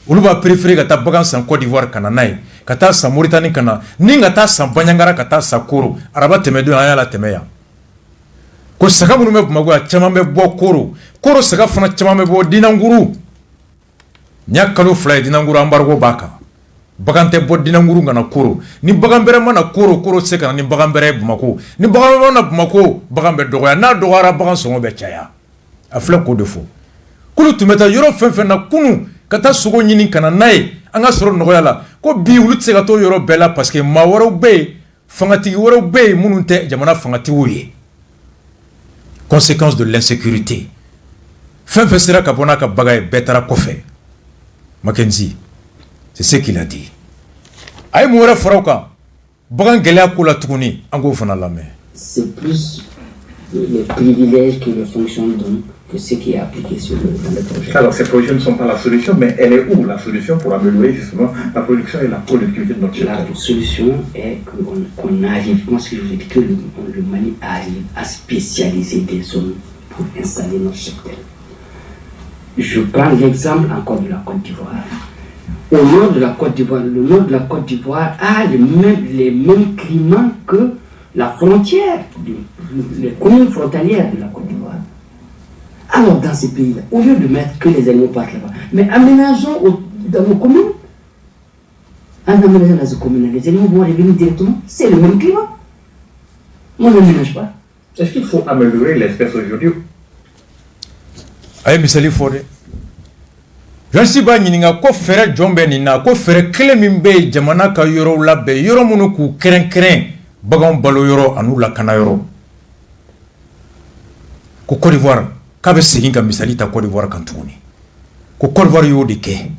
Speaker 1: olu b'a préféré ka taa bagan san Côte d'Ivoire ka na n'a ye ka taa san Mauritanie ka na ni ka taa san Bandiagara ka taa san Koro araba tɛmɛdon an y'a la tɛmɛ yan ko saga minnu bɛ Bamakɔ a caman bɛ bɔ Koro saga fana caman bɛ bɔ Dinanguru n y'a kalo 2 ye Dinanguru embargo b'a kan bagan tɛ bɔ Dinanguru ka na Koro ni bagan bɛrɛ mana Koro tɛ se ka na ni bagan bɛrɛ ye Bamako ni bagan mana Bamako bagan bɛ dɔgɔya n'a dɔgɔyara bagan sɔngɔ bɛ caya a filɛ k'o de fɔ kulu tun bɛ taa yɔrɔ fɛn fɛn na kunun ka taa sogo ɲini ka na n'a ye an ka sɔrɔ nɔgɔya la ko bi olu tɛ se ka to yɔrɔ bɛɛ la parce que maa wɛrɛw bɛ yen fangatigi wɛrɛw bɛ yen minnu tɛ jamana fangatigiw ye conséquence de l'insécurité fɛn fɛn sera ka bɔ n'a ka bagan ye bɛɛ taara kɔfɛ Mackenzie c'est ce qu'il a dit a ye mun wɛrɛ fara o kan bagan gɛlɛya ko la tuguni an k'o fana lamɛn.
Speaker 6: C'est plus les privilèges que les fonctions donnent que ce qui est appliqué dans le projet.
Speaker 5: Alors ces projets ne sont pas la solution, mais elle est où la solution pour améliorer justement la production et la productivité de notre territoire?
Speaker 6: La solution est qu'on arrive, moi ce que je veux dire, que le Mali arrive à spécialiser des zones pour installer notre secteur. Je prends l'exemple encore de la Côte d'Ivoire. Au nord de la Côte d'Ivoire, le nord de la Côte d'Ivoire a les mêmes climats que la frontière, les communes frontalières de la Côte d'Ivoire. Alors dans ces pays-là, au lieu de mettre que les animaux partent là-bas, mais aménageons dans nos communes. En aménageant dans ces communes, les animaux vont revenir directement, c'est le même climat. On n'aménage pas.
Speaker 5: Est-ce qu'il faut améliorer l'espèce aujourd'hui?
Speaker 1: Aye misali fɔ dɛ Jansi b'a ɲininka ko fɛrɛ jɔn bɛ nin na ko fɛrɛ kelen min bɛ yen jamana ka yɔrɔw labɛn yɔrɔ minnu k'u kɛrɛnkɛrɛn baganw balo yɔrɔ an'u lakana yɔrɔ ko Côte d'Ivoire k'a bɛ segin ka misali ta Côte d'Ivoire kan tuguni ko Côte d'Ivoire y'o de kɛ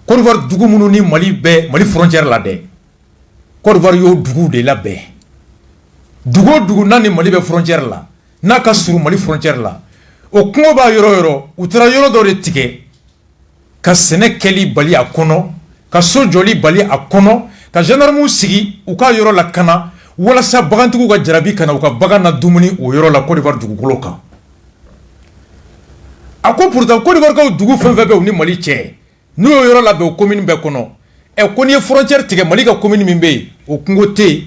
Speaker 1: Côte d'Ivoire dugu minnu ni Mali frontière la dɛ Côte d'Ivoire y'o dugu de labɛn dugu o dugu n'a ni Mali bɛ frontière la n'a ka surun Mali frontière la o kungo b'a yɔrɔ yɔrɔ u taara yɔrɔ dɔ de tigɛ ka sɛnɛ kɛli bali a kɔnɔ ka so jɔli bali a kɔnɔ ka gendarmew sigi u ka yɔrɔ lakana walasa bagantigiw ka jarabi kana u ka bagan na dumuni o yɔrɔ la Côte d'Ivoire dugukolo kan a ko pourtant Côte d'Ivoire kaw dugu fɛn fɛn bɛ u ni Mali cɛ n'u y'o yɔrɔ labɛn o commune bɛɛ kɔnɔ ko n'i ye frontière tigɛ Mali ka commune min bɛ yen o kungo tɛ yen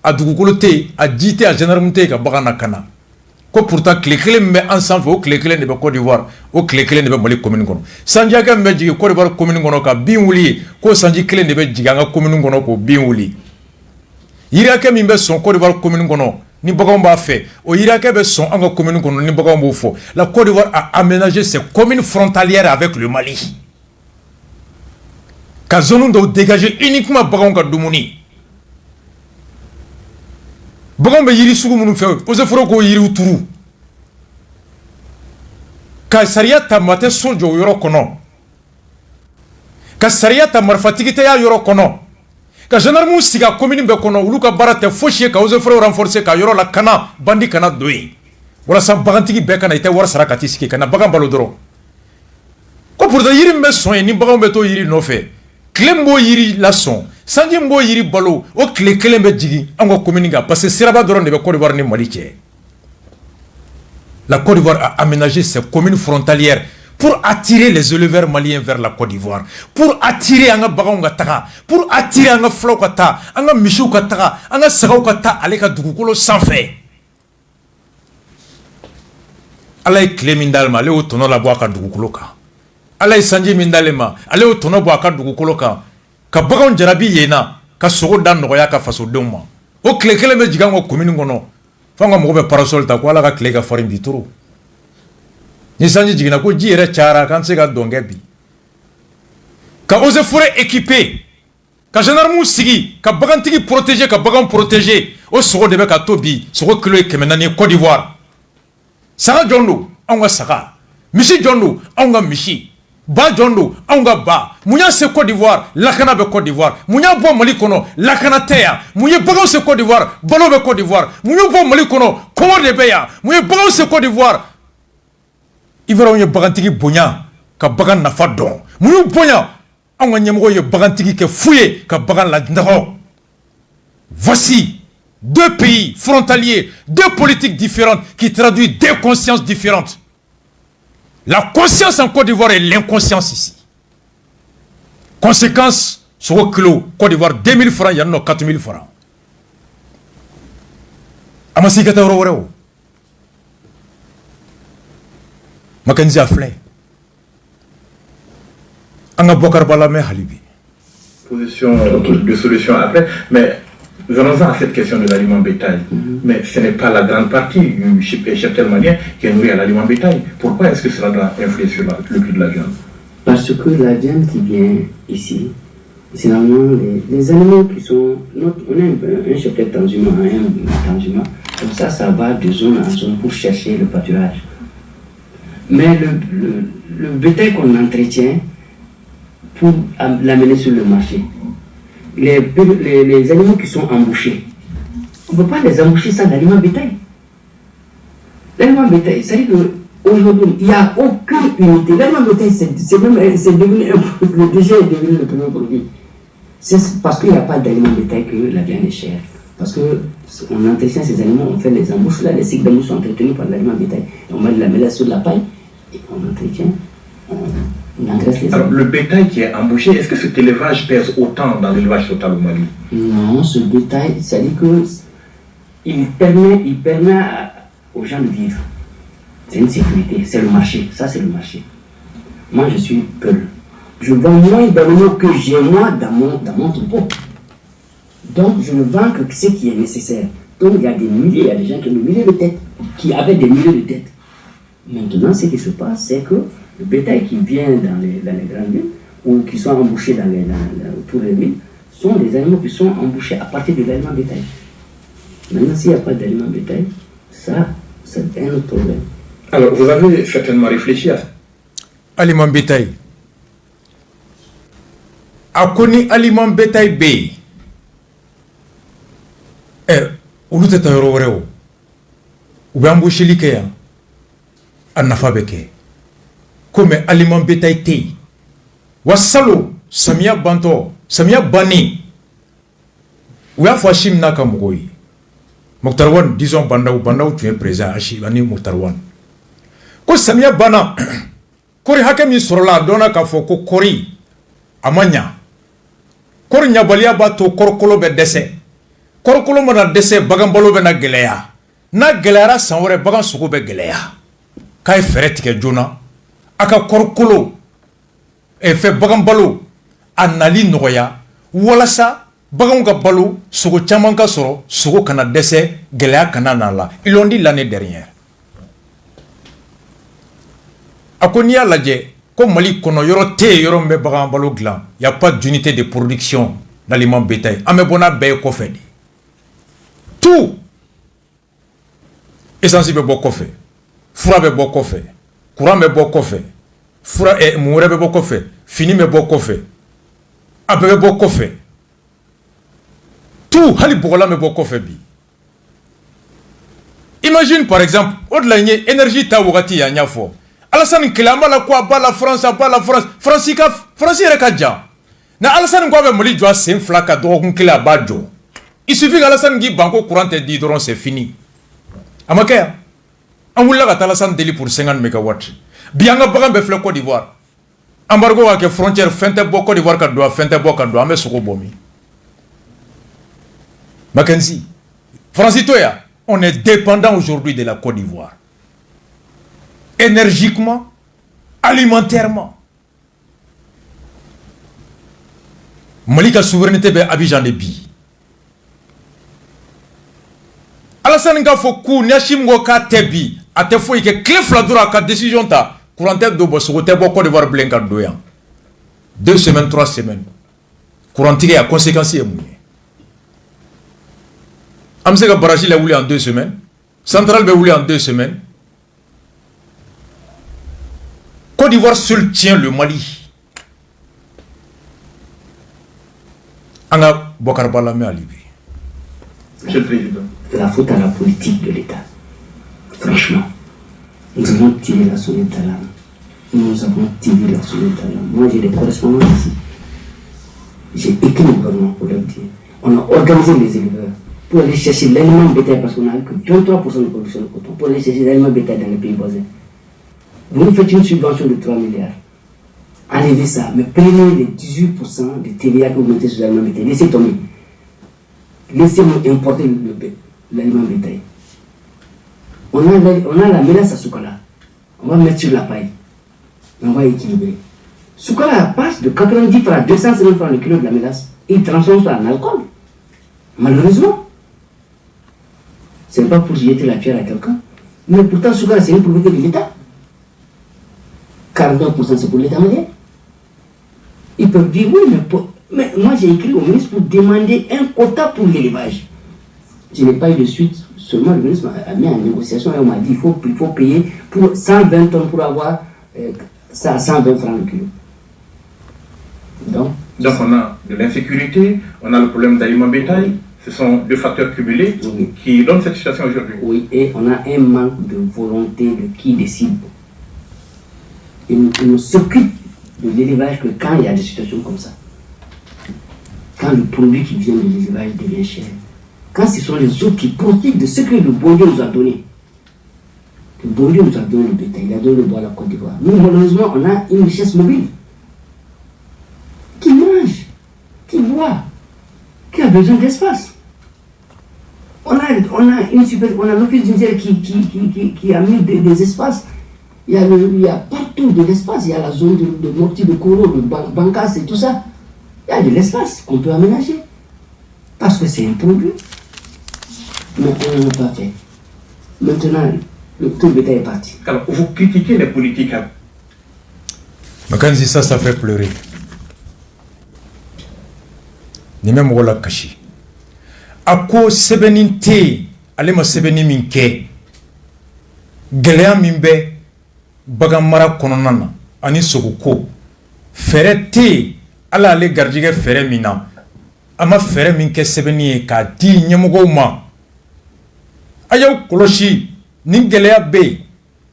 Speaker 1: a dugukolo tɛ yen a ji tɛ yen a gendarme tɛ yen ka bagan na kana ko pourtant tile kelen min bɛ an sanfɛ o tile kelen de bɛ Côte d'Ivoire o tile kelen de bɛ Mali commune kɔnɔ sanji hakɛ min bɛ jigin Côte d'Ivoire commune kɔnɔ ka bin wuli ye k'o sanji kelen de bɛ jigin an ka commune kɔnɔ k'o bin wuli yiri hakɛ min bɛ sɔn Côte d'Ivoire commune kɔnɔ ni baganw b'a fɛ o yiri hakɛ bɛ sɔn an ka commune kɔnɔ ni baganw b'o fɔ la Côte d'Ivoire a aménagé ses communes frontalières avec le Mali ka zone dɔw dégager uniquement baganw ka dumuni baganw bɛ yiri sugu minnu fɛ o se fɔra k'o yiriw turu ka sariya ta maa tɛ so jɔ o yɔrɔ kɔnɔ ka sariya ta marifatigi tɛ y'a yɔrɔ kɔnɔ ka gendarmew sigi a commune bɛɛ kɔnɔ olu ka baara tɛ fosi ye ka eaux et foret renforcer ka yɔrɔ lakana bandi kana don yen walasa bagantigi bɛɛ kana i tɛ wari sara ka t'i sigi ka na bagan balo dɔrɔn ko pourtant yiri min bɛ sɔn yen ni baganw bɛ to yiri nɔfɛ tile min b'o yiri lasɔn sanji min b'o yiri balo o tile kelen bɛ jigin an ka commune kan parce que siraba dɔrɔn de bɛ Côte d'Ivoire ni Mali cɛ la Côte d'Ivoire a aménagé ses communes frontalières pour attirer les éleveurs maliens vers la Côte d'Ivoire, pour attirer an ka baganw ka taga, pour attirer an ka fulaw ka taa, an ka misiw ka taga, an ka sagaw ka taa ale ka dugukolo sanfɛ. Ala ye tile min d'ale ma, ale y'o tɔnɔ labɔ a ka dugukolo kan. Ala ye sanji min d'ale ma, ale y'o tɔnɔ bɔ a ka dugukolo kan. Ka baganw jarabi yen na, ka sogo da nɔgɔya ka fasodenw ma. O tile kelen bɛ jigin an ka commune kɔnɔ. fanga mo be parasol ta ko ala ka kle ka farin bituru ni sanji jigina ko ji ere chara kan se ga donge bi ka ose forêt équipé ka gendarme sigi ka bagantigi protéger ka bagan protéger o sogo de be ka tobi sogo kilo kemenani Côte d'Ivoire saga jondo anga saga mishi jondo anga mishi ba jondo anga ba munya se Côte d'Ivoire lakana be Côte d'Ivoire munya bo mali kono lakana teya munya bagan se Côte d'Ivoire balo be Côte d'Ivoire munya bo mali kono komo de be ya munya bagan se Côte d'Ivoire Ivora munya bagantigi bonya ka bagan nafa don munya bonya anga nyemgo ye bagantigi ke fouye ka bagan la ndaho. Voici deux pays frontaliers, deux politiques différentes qui traduisent deux consciences différentes. La conscience en Côte d'Ivoire et l'inconscience ici. Conséquence, sur le kilo, Côte d'Ivoire, 2000 francs, il y en a 4000 francs. Amasigata Roreo. Mackenzie a flé. Anga Bokar Balame Halibi.
Speaker 5: Position de solution après, mais venons-en à cette question de l'aliment bétail. Mais ce n'est pas la grande partie du cheptel malien qui est nourri à l'aliment bétail. Pourquoi est-ce que cela doit influer sur le prix de la viande?
Speaker 6: Parce que la viande qui vient ici, c'est normalement les animaux qui sont... On a un cheptel transhumant, un transhumant. Comme ça va de zone en zone pour chercher le pâturage. Mais le bétail qu'on entretient pour l'amener sur le marché, les animaux qui sont embouchés, on ne peut pas les emboucher sans l'aliment bétail. L'aliment bétail, c'est-à-dire qu'aujourd'hui, il n'y a aucune unité. L'aliment bétail, le déchet est devenu le premier produit. C'est parce qu'il n'y a pas d'aliment bétail que la viande est chère. Parce qu'on entretient ces animaux, on fait les embouches là, les cycles d'embouches sont entretenus par l'aliment bétail. On va la mettre sur la paille et on entretient, on engraisse les animaux.
Speaker 5: Alors le bétail qui est embouché, est-ce que cet élevage pèse autant dans l'élevage total au Mali?
Speaker 6: Non, ce bétail, c'est-à-dire qu'il permet aux gens de vivre. C'est une sécurité, c'est le marché, ça c'est le marché. Moi je suis Peul. Je vends moins d'animaux que j'ai moi dans mon troupeau. Donc je ne vends que ce qui est nécessaire. Donc il y a des milliers, il y a des gens qui ont des milliers de têtes, qui avaient des milliers de têtes. Maintenant ce qui se passe, c'est que le bétail qui vient dans les grandes villes, ou qui sont embouchés autour des villes, sont des animaux qui sont embouchés à partir de l'aliment bétail. Maintenant s'il n'y a pas d'aliment bétail, ça c'est un autre problème.
Speaker 5: Alors vous avez certainement réfléchi à ça.
Speaker 1: Aliment bétail. A connu aliment bétail B. Olu tɛ taa yɔrɔ wɛrɛ o u bɛ embaucheli kɛ yan a nafa bɛ kɛ komi aliment bétail tɛ yen wa salon samiya bantɔ samiya bannen u y'a fɔ Asi n'a ka mɔgɔw ye Mokhtar Wane disons Bandaw tun ye président Asi ani Mokhtar Wane ko samiya banna kɔri hakɛ min sɔrɔla a dɔnna k'a fɔ ko kɔri a ma ɲa kɔri ɲabaliya b'a to kɔrɔkolo bɛ dɛsɛ kɔrɔkolo mana dɛsɛ bagan balo bɛ na gɛlɛya n'a gɛlɛyara san wɛrɛ bagan sogo bɛ gɛlɛya k'a ye fɛɛrɛ tigɛ joona a ka kɔrɔkolo fɛ bagan balo a nali nɔgɔya walasa baganw ka balo sogo caman ka sɔrɔ sogo kana dɛsɛ gɛlɛya kana na la ils l'ont dit l'année dernière a ko n'i y'a lajɛ ko Mali kɔnɔ yɔrɔ tɛ yen yɔrɔ min bɛ bagan balo dilan y a pas d'unité de production d'aliment bétail an bɛ bɔ n'a bɛɛ ye kɔfɛ de tout essence bɛ bɔ kɔfɛ fura bɛ bɔ kɔfɛ courant bɛ bɔ kɔfɛ fura mun wɛrɛ bɛ bɔ kɔfɛ fini bɛ bɔ kɔfɛ a bɛɛ bɛ bɔ kɔfɛ tout hali bɔgɔlan bɛ bɔ kɔfɛ bi imagine par exemple o de la n ye énergie ta wagati y'a ɲɛfɔ Alassane kɛlɛ an b'a la ko a b'a la France France yɛrɛ ka jan na Alassane ko a bɛ Mali jɔ a sen fila ka dɔgɔkun kelen a b'a jɔ il suffit que Alassane k'i ban ko courant tɛ di dɔrɔn c'est fini a ma kɛ yan an wulila ka taa Alassane deli pour 50 mégawatts bi an ka bagan bɛɛ filɛ Côte d'Ivoire embargo ka kɛ frontière fɛn tɛ bɔ Côte d'Ivoire ka don fɛn tɛ bɔ ka don an bɛ sogo bɔ min Mackenzie France to yan on est dépendant aujourd'hui de la Côte d'Ivoire énergiquement alimentairement Mali ka souveraineté bɛ Abidjan de bi Alassane ka fo ku Niachim go ka tebi ate fo ike clé fladura ka décision ta courant do bo sogo te bo Côte d'Ivoire blenka doyan 2 semaines 3 semaines courant tige a conséquences e mouye amse ka barrage la wuli en 2 semaines centrale be wuli en 2 semaines Côte d'Ivoire seul tient le Mali. Anga Bokar Balame à Libye.
Speaker 5: Monsieur le Président.
Speaker 6: La faute à la politique de l'État. Franchement, nous avons tiré la sonnette d'alarme. Nous avons tiré la sonnette d'alarme. Moi, j'ai des correspondants ici. J'ai écrit au gouvernement pour leur dire. On a organisé les éleveurs pour aller chercher l'aliment bétail parce qu'on a que 23% de production de coton pour aller chercher l'aliment bétail dans les pays voisins. Vous nous faites une subvention de 3 milliards. Enlevez ça, mais prenez les 18% de TVA que vous mettez sur l'aliment bétail. Laissez tomber. Laissez-moi importer l'aliment bétail. On a la mélasse à Soukala. On va mettre sur la paille. On va équilibrer. Soukala passe de 90 francs à 250 francs le kilo de la mélasse. Et il transforme ça en alcool. Malheureusement. Ce n'est pas pour jeter la pierre à quelqu'un. Mais pourtant, Soukala, c'est une propriété de l'État. 49% c'est pour l'État malien. Ils peuvent dire oui, mais moi j'ai écrit au ministre pour demander un quota pour l'élevage. Je n'ai pas eu de suite, seulement le ministre a mis en négociation et on m'a dit il faut payer pour 120 tonnes pour avoir 120 francs le kilo. Donc
Speaker 5: on a de l'insécurité, on a le problème d'aliments bétail. Ce sont deux facteurs cumulés qui donnent cette situation aujourd'hui.
Speaker 6: Oui, et on a un manque de volonté de qui décide. Il ne s'occupe de l'élevage que quand il y a des situations comme ça. Quand le produit qui vient de l'élevage devient cher. Quand ce sont les autres qui profitent de ce que le bon Dieu nous a donné. Le bon Dieu nous a donné le bétail, il a donné le bois à la Côte d'Ivoire. Nous, malheureusement, on a une richesse mobile. Qui mange, qui boit, qui a besoin d'espace. On a l'office du ciel qui a mis des espaces. Il y a partout de l'espace, il y a la zone de Mortier de Koro, de Bankas et tout ça. Il y a de l'espace qu'on peut aménager. Parce que c'est un produit. Mais on ne l'a pas fait. Maintenant, tout le bétail est parti.
Speaker 5: Alors, vous critiquez les politiques.
Speaker 1: Mais quand dit ça, ça fait pleurer. Ni même wala kashi. Ako sebenin te, alema sebenin minke. Gelea mimbe. Bagamara kononana ani soguko fere te ala ale garjige fere mina ama fere minke sebeni ka di nyemogo ma ayaw koloshi ni geleya be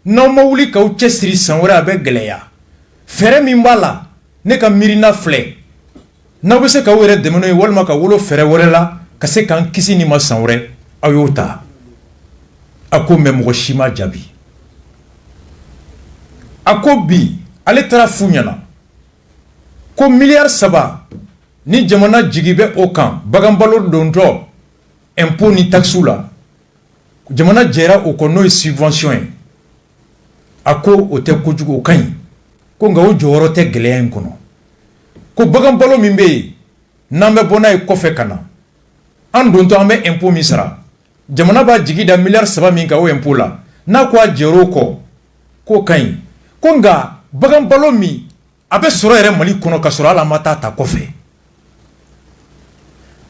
Speaker 1: no mawuli ka uche siri sanwara be geleya fere min bala ne ka mirina fle na be se ka were demeno yi walma ka wolo fere wore la ka se kan kisi ni ma sanwore ayota ako memogo shima jabi ako bi ale tara funyana ko milliard saba ni jamana jigibe okan bagambalo dondo impôt ni taxula jamana jera o ko no subvention ako o te kojugo okan ko nga o joro te gelen kono ko bagambalo mimbe nambe bona e kofe kana an donto ambe impôt misra jamana ba jigida milliard saba min ka o impôt la na ko jero ko kan konga bagan balo mi abe soro yɛrɛ Mali kɔnɔ ka sɔrɔ ala ma ta kɔfɛ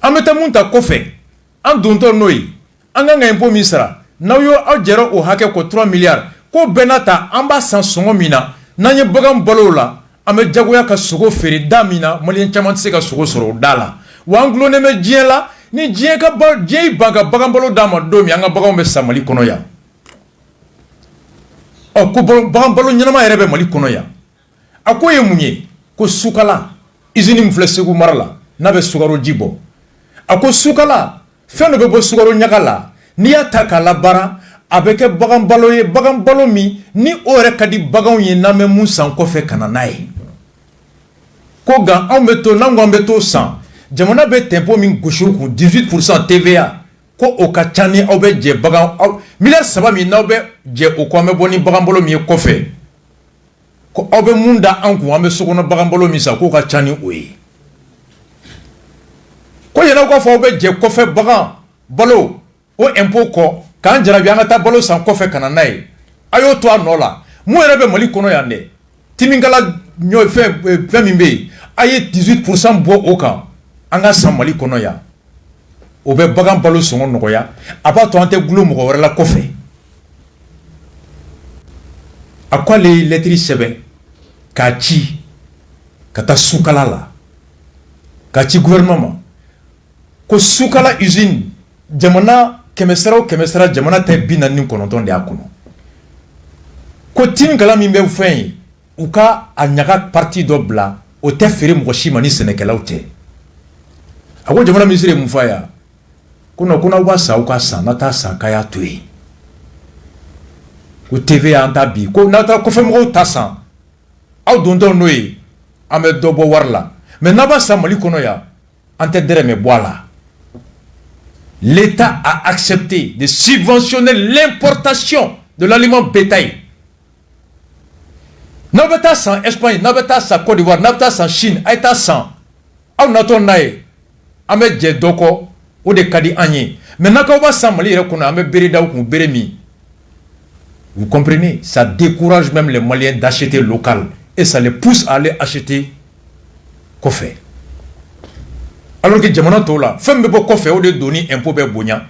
Speaker 1: an bɛ taa mun ta kɔfɛ an dontɔ n'o ye an ka impôt min sara n'aw y'o aw jɛra o hakɛ ko 3 milliards ko bɛɛ n'a ta an b'a san sɔngɔ min na n'an ye bagan balo la an bɛ jagoya ka sogo feere da min na maliyɛn caman tɛ se ka sogo sɔrɔ o da la wa an gulonnen bɛ diɲɛ la ni diɲɛ y'i ban ka bagan balo d'a ma don min an ka baganw bɛ sa Mali kɔnɔ yan. Ko bagan balo ɲɛnama yɛrɛ bɛ Mali kɔnɔ yan a ko ye mun ye ko Soukala usine min filɛ Segu mara la n'a bɛ sukaro ji bɔ a ko Soukala fɛn dɔ bɛ bɔ sukaro ɲaga la n'i y'a ta k'a labaara a bɛ kɛ bagan balo ye bagan balo min ni o yɛrɛ ka di baganw ye n'an bɛ mun san kɔfɛ ka na n'a ye ko nka anw bɛ to n'an ko an bɛ to san jamana bɛ tempo min gosi u kun 18% TVA ko o ka ca ni aw bɛ jɛ bagan milliard saba min n'aw bɛ jɛ o ko an bɛ bɔ ni bagan balo min ye kɔfɛ ko aw bɛ mun da an kun an bɛ sokɔnɔ bagan balo min san k'o ka ca ni o ye ko yɛlɛ k'a fɔ aw bɛ jɛ kɔfɛ bagan balo o impôt ko kan jarabi an ka taa balo san kɔfɛ kana n'a ye a y'o to a nɔ la mun yɛrɛ bɛ Mali kɔnɔ yan dɛ timingala ɲɔ fɛn min bɛ yen a ye 18% bɔ o kan an ka san Mali kɔnɔ yan o bɛ bagan balo sɔngɔ nɔgɔya a b'a to an tɛ gulo mɔgɔ wɛrɛ la kɔfɛ a ko ale ye lɛtiri sɛbɛn k'a ci ka taa sukala la k'a ci gouvernement ma ko sukala usine jamana kɛmɛsara o kɛmɛsara jamana tɛ 49 de y'a kɔnɔ ko timingala min bɛ fɛn ye u ka a ɲaga parti dɔ bila o tɛ feere mɔgɔ si ma ni sɛnɛkɛlaw tɛ a ko jamana ministre ye mun fɔ a ye ko non ko n'aw b'a san aw ka san n'a t'a san k'a y'a to yen ko TV an ta bi ko n'a taara kɔfɛmɔgɔw ta san aw dontɔ n'o ye an bɛ dɔ bɔ wari la mais n'a b'a san Mali kɔnɔ yan an tɛ dɛrɛmɛ bɔ a la. L'État a accepté de subventionner l'importation de l'aliment bétail. N'a pas ta sans Espagne, n'a pas ta sans Côte d'Ivoire, n'a pas ta sans Chine, n'a pas sans. On a ton naïe, on met des doko ou des kadi anye. Mais n'a pas sans Mali, on a mis berida ou beremi. Vous comprenez? Ça décourage même les Maliens d'acheter local et ça les pousse à aller acheter Kofé. Alors que jamana to la femme be ko fe o de doni impôt be bonya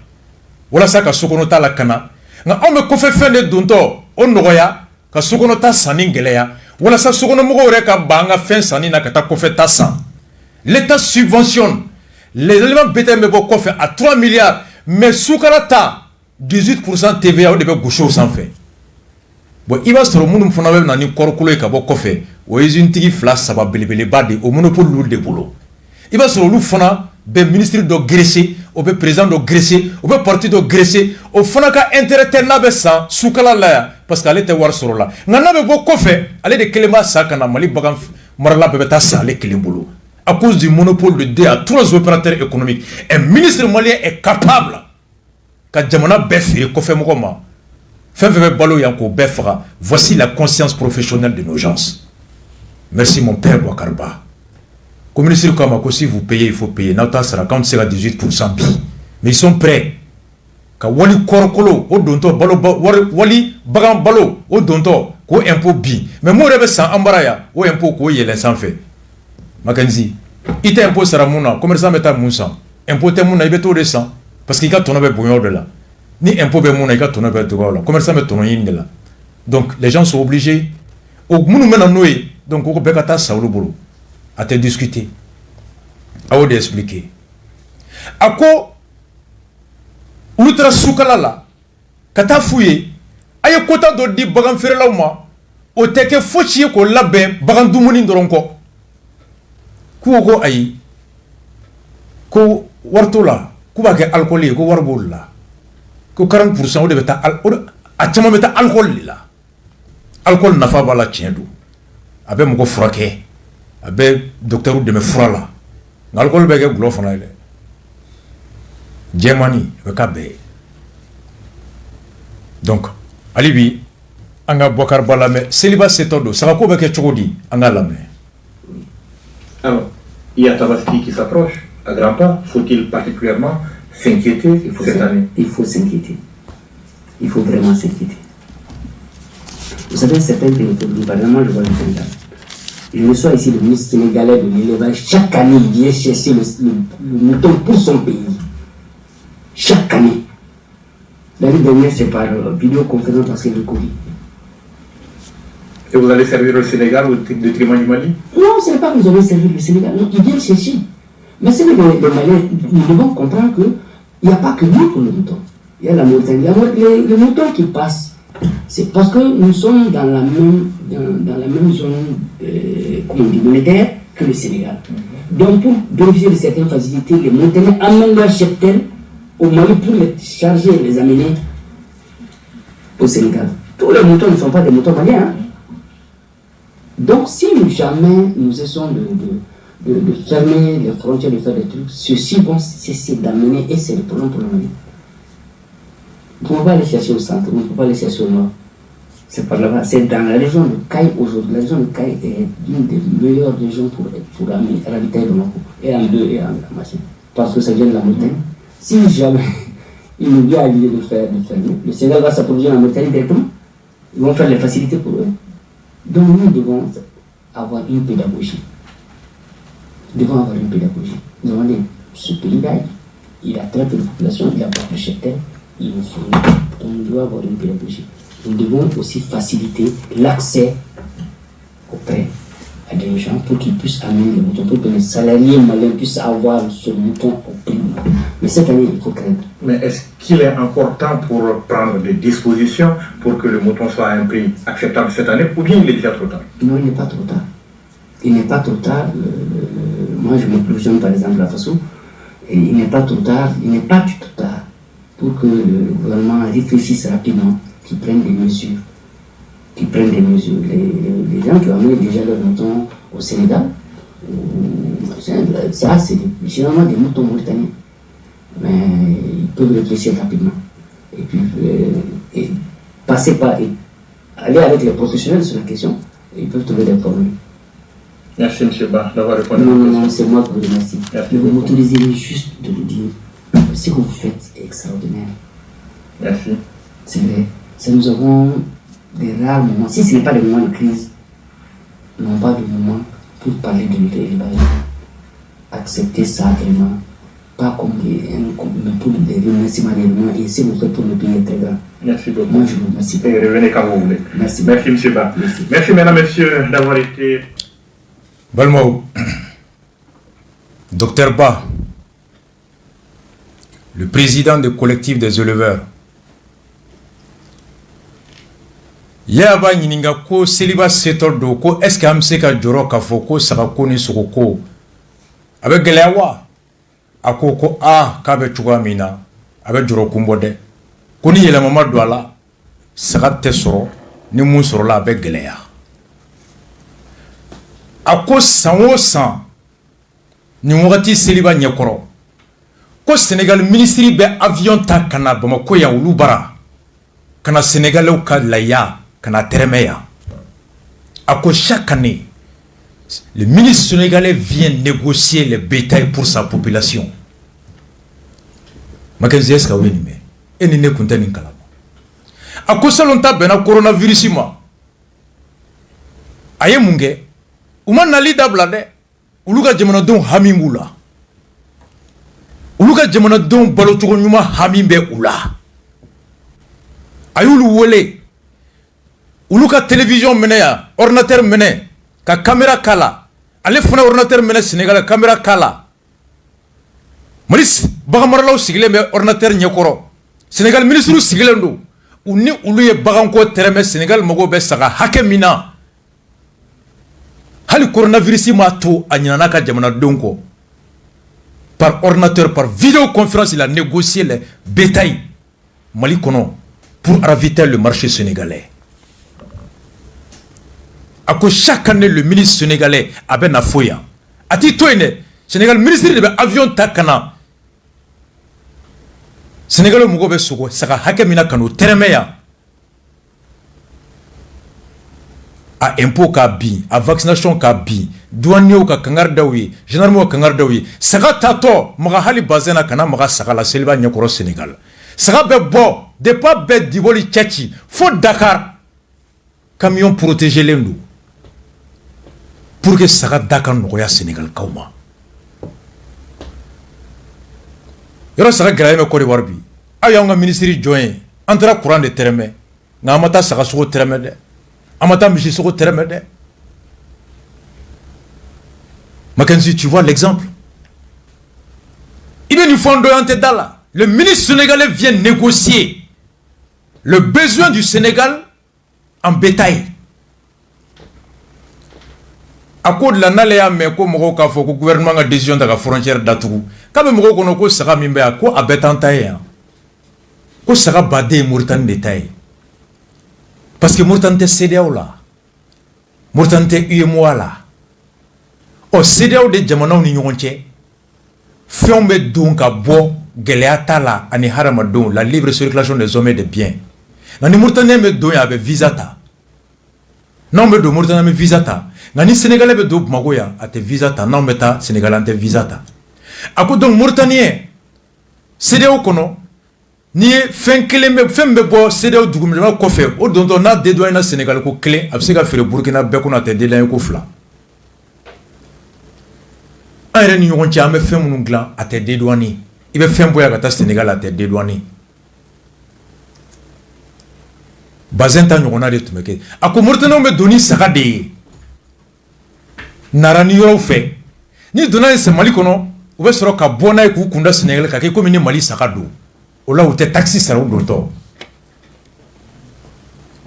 Speaker 1: wala sa ka sokono ta la kana nga on me ko fe fen de donto o nogoya ka sokono ta sani ngeleya wala sa sokono mo re ka banga fen sani na ka ta ko fe ta san. L'état subventionne les éléments bétail me ko fe à 3 milliards mais soukara ta 18% TVA o de be gaucho sans fait bon il va sur munum fona be na ni korkulo e ka bo ko fe o usine tigi fla saba belebele bade au monopole lourd de boulot. Il va sur le fana, le ministre de Grèce, le président de Grèce, le parti de Grèce, au fana ka intérêt n'a sans soukala là parce qu'elle était war sur là. N'a pas beaucoup fait, elle est de Kelema Sakana Mali Bagam Marla Bebeta Salé Kilimbolo. À cause du monopole de 2 à 3 opérateurs économiques, un ministre malien est capable quand Jamana Befri Kofé Mogoma. Femme Balo Yanko Befra, voici la conscience professionnelle de nos gens. Merci mon père Boakarba. Comme ministre Kamako, si vous payez, il faut payer. Nata sera quand c'est à 18%. Mais ils sont prêts. Ka wali korokolo, o donto, balo, wali bagam balo, o donto, ko impôt bi. Mais moi, je sans embaraya, o impôt ko yelen sans fait. Makenzi, ite impôt sera mouna, commerçant meta mounsa. Impôt te mouna, il beto de sang. Parce qu'il y a ton abe bouillon de là. Ni impôt be mouna, il y a ton abe de là. Commerçant met ton yin de là. Donc, les gens sont obligés. Au mounou mena noué, donc, au bekata saoulou boulou. À te discuter, à vous expliquer. À quoi l'outre soukala la, kata fouye, aye kota do di bagan fere la uma, o teke fochiye ko labe bagan dumuni ndoronko. Ko ayi, ko warto la, ko ba ke alcool ko warbol la, ko 40% o de beta a chama beta alcool la. Alcool nafa bala tiendu. Abe moko frake. Abe docteur de me frala l'alcool bege glo fana ile Germany be kabe donc alibi anga Bokar Balame célibat setodo ça va ko beke chogodi anga lame.
Speaker 5: Alors il y a Tabaski qui s'approche à grands pas, faut-il particulièrement s'inquiéter cette année?
Speaker 6: Il faut s'inquiéter, il faut vraiment s'inquiéter. Vous savez certains pays du Parlement, je vois le Sénégal. Je reçois ici le ministre sénégalais de l'élevage. Chaque année, il vient chercher le mouton pour son pays. Chaque année. L'année dernière, c'est par vidéoconférence parce qu'il y a le Covid.
Speaker 5: Et vous allez servir le Sénégal au détriment du Mali?
Speaker 6: Non, ce n'est pas que vous allez servir le Sénégal. Non, il vient chercher. Mais c'est que les Maliens, nous devons comprendre qu'il n'y a pas que nous pour le mouton. Il y a la montagne. Les moutons qui passent. C'est parce que nous sommes dans la même zone monétaire que le Sénégal. Donc pour bénéficier de certaines facilités, les Monténégrins amènent leur cheptel au Mali pour les charger et les amener au Sénégal. Tous les moutons ne sont pas des moutons maliens. Hein? Donc si jamais nous essayons de fermer les frontières, de faire des trucs, ceux-ci vont cesser d'amener et c'est le problème pour le Mali. Vous ne pouvez pas aller chercher au centre, vous ne pouvez pas aller chercher au nord. C'est par là-bas, c'est dans la région de Caille aujourd'hui. La région de Caille est l'une des meilleures régions pour ravitailler le Mako. Et en deux, et en machin. Parce que ça vient de la montagne. Si jamais Ils nous viennent à l'idée de faire. Le Sénégal va s'approvisionner en Mauritanie directement. Ils vont faire les facilités pour eux. Donc nous devons avoir une pédagogie. Nous devons avoir une pédagogie. Nous devons dire, ce pays-là, il a très peu de population, il a pas de cheptel, il nous fournit. Donc nous devons avoir une pédagogie. Nous devons aussi faciliter l'accès aux prêts à des gens pour qu'ils puissent amener les moutons, pour que les salariés malins puissent avoir ce mouton au prix. Mais cette année, il faut craindre.
Speaker 5: Mais est-ce qu'il est encore temps pour prendre des dispositions pour que le mouton soit à un prix acceptable cette année, ou bien il est déjà trop tard?
Speaker 6: Non, il n'est pas trop tard. Il n'est pas trop tard. Moi, je m'approvisionne par exemple à Faso. Et il n'est pas trop tard, il n'est pas du tout tard pour que le gouvernement réfléchisse rapidement, qu'il prenne des mesures. Les gens qui ont amené déjà leurs moutons au Sénégal, ça c'est généralement des moutons mauritaniens. Mais ils peuvent réfléchir rapidement. Et puis passer par, aller avec les professionnels sur la question, ils peuvent trouver des formules.
Speaker 5: Merci M. Ba d'avoir répondu.
Speaker 6: Non, c'est moi qui vous remercie.
Speaker 5: Merci.
Speaker 6: Vous m'autorisez juste de vous dire, ce que vous faites est extraordinaire.
Speaker 5: Merci.
Speaker 6: C'est vrai. Nous avons des rares moments, si ce n'est pas des moments de crise, nous n'avons pas de moments pour parler de notre élevage. Accepter ça vraiment, pas comme mais pour des remerciements réellement, et si vous faites pour le pays est très grand.
Speaker 5: Merci beaucoup.
Speaker 6: Moi je vous remercie.
Speaker 5: Et revenez quand vous voulez.
Speaker 6: Merci.
Speaker 5: Merci M. Ba. Merci mesdames, messieurs d'avoir été...
Speaker 1: Balmao, Docteur Ba, le président du collectif des éleveurs, Yaba Nininga ko Seliba Setor do ko est-ce que am se ka joro ka foko saka ko ni soko ko avec gelewa akoko ka be chuga mina avec joro kumbo de ko ni yela mama do ala saka te soro ni mun soro la avec geleya ako sanwo san ni wati Seliba nyekoro ko Sénégal ministre be avion ta kana Bamako ya ulubara kana Sénégalais ka laya kana teremeya. Ako chaque année, le ministre sénégalais vient négocier le bétail pour sa population. Makenzi eska weni me. Eni ne kunteni kalama. Ako salonta bena coronavirus ma. Aye munge. Uma nali dabla de. Uluga jamana don hamimula. Uluga jamana don balotogo nyuma hamimbe ula. Ayulu wole. Uluka télévision mene ya, ordinateur mene, ka caméra kala. Ale funa ordinateur mene Sénégal caméra kala. Maris bagamaralaw sigile me ordinateur nyekoro. Sénégal ministre sigile ndo. Uni ulu ye baganko tereme Sénégal mogo be saka hake mina. Hali coronavirus ma to anyana ka jamana donko. Par ordinateur, par vidéoconférence, il a négocié les bétail Mali kono pour ravitailler le marché sénégalais. Ako chaque année le ministre sénégalais a ben afoya. Ati toine Sénégal ministre de avion takana. Sénégal mugo be sugo saka hakemina kanu teremeya. A impôt ka bi, a vaccination ka bi, douanier ka kangardawi, gendarme ka kangardawi. Saka tato maga hali bazena kana maga saka la Seliba nyakoro Sénégal. Saka be bo, de pas be diboli tchachi, faut Dakar. Camion protéger l'endou. Pour que ça Dakar noya Sénégal kauma. Yoro saka garaye me Côte d'Ivoire bi. Aya nga ministre joint entra courant de terme. Na amata saka suko terme de. Amata michi suko terme de. Makenzi, tu vois l'exemple. Il est du fond de Dala. Le ministre sénégalais vient négocier le besoin du Sénégal en bétail. À cause de la nalea me ko moko ka foko gouvernement a décision de la frontière d'Atougou. Quand même moko kono ko saka mimbe ko abetantaye. Ko saka badé Mauritanie détail. Parce que Mauritanie te CEDEAO là. Mauritanie te UEMOA là. O CEDEAO de jamana ni nyonche. Fiombe donc à bo geleata la ani harama don la libre circulation des hommes et des biens. Nani Mauritanie me don ya be visa ta. Non me do Mauritanie me visa ta. Nani Sénégalais be do magoya ate visa ta non meta Sénégalais ante visa ta. Ako donc Mauritanien CEDEAO kono Ni fen kelen be fen be bo CEDEAO dugumjama ko fe o don na dédouané na Sénégal ko clé a se ka fere Burkina be ko na te dédouané ko fla ayre ni ñogon ci am fen munu glan a te dédouané ibe fen boya ka ta Sénégal a te dédouané bazenta ñogona de tumeke ako Mauritanie be doni saka de narani yoro fe ni dona se Mali kono o be soro ka bona ku kunda Sénégal ka ke ko ni Mali saka do o la o te taxi sara o do to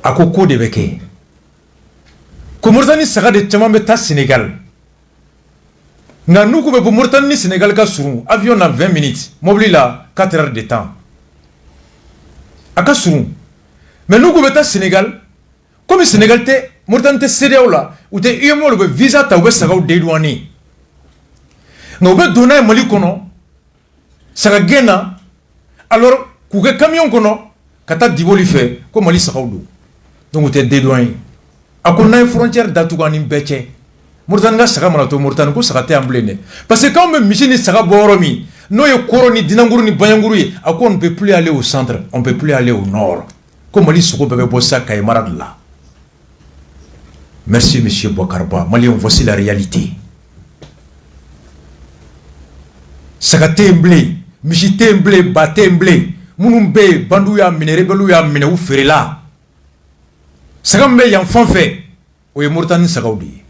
Speaker 1: ako ko de beke ko Mauritanie saka de chama be ta Sénégal nga nuku be Mauritanie Sénégal ka suru avion na 20 minutes mobile la 4 heures de temps aka suru mais nous gouvernons Sénégal comme Sénégal te Mauritanie te CEDEAO là ou te UEMOA le visa ta ou saka dédouané no be donner Mali kono saka gena alors ku ke camion kono kata diboli fait comme Mali saka do donc te dédouané akona frontière datu gani beche Mauritanie ga saka mala to Mauritanie ko saka te amblene parce que quand même machine saka boromi no ye koroni dinanguru ni banyanguru yi akon on peut plus aller au centre on peut plus aller au nord. Comme Mali Soko Bebe Bossa Kayemarad là. Merci, monsieur Bokarba. Mali, voici la réalité. Sakate mblé, Michite mblé, Bate mblé, Mounumbe, Bandouya, Minerebelouya, Mineou Ferela. Sakambe Yanfan fait, Oye Mauritanie Sakaoudi.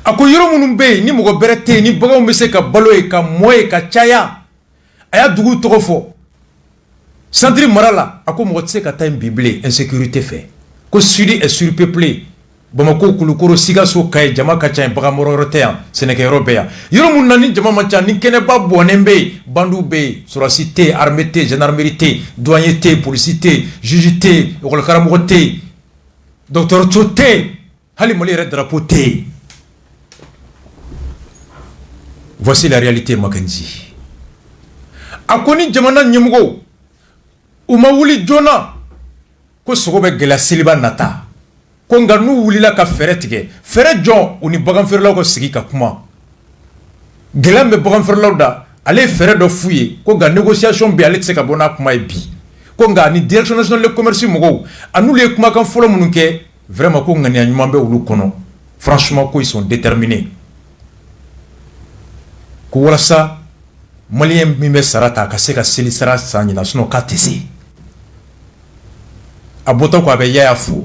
Speaker 1: Ako Yoro Mounumbe, ni Mogo Berete, ni Boga Mese ka Baloe, ka Moe, ka Chaya. Aya Dougou Torofo. Sandri Marala, à quoi m'otse ka ta biblé insécurité fait. Que Sudi est surpeuplé. Bamako Kulukoro Sigaso Kay Jama Kacha Bagamoro Rotea, Sénégal européen. Yoro Mounani Jama Macha ni Keneba Boanembe, Bandou Bey, sur la cité, armété, gendarmerie, douanier, policité, juge, Rolkaramote, docteur Chote, Halimoli Red Drapote. Voici la réalité, Mackenzie. Akoni Jamana Nyemugo. Uma wuli jona ko sogo be gela siliba nata ko nga nu wuli la ka fere tige fere jon uni bagan fere la ko sigi ka kuma gela me bagan fere la da ale fere do fuye ko nga négociation bi ale tse ka bona kuma e bi ko nga ni direction nationale de commerce mo anu le kuma kan folo munun ke vraiment ko nga ni anyuma be wulu kono franchement ko ils sont déterminés ko wala sa malien mi me sarata ka se ka seli sara sanyina suno ka tese abota ko abe ya fo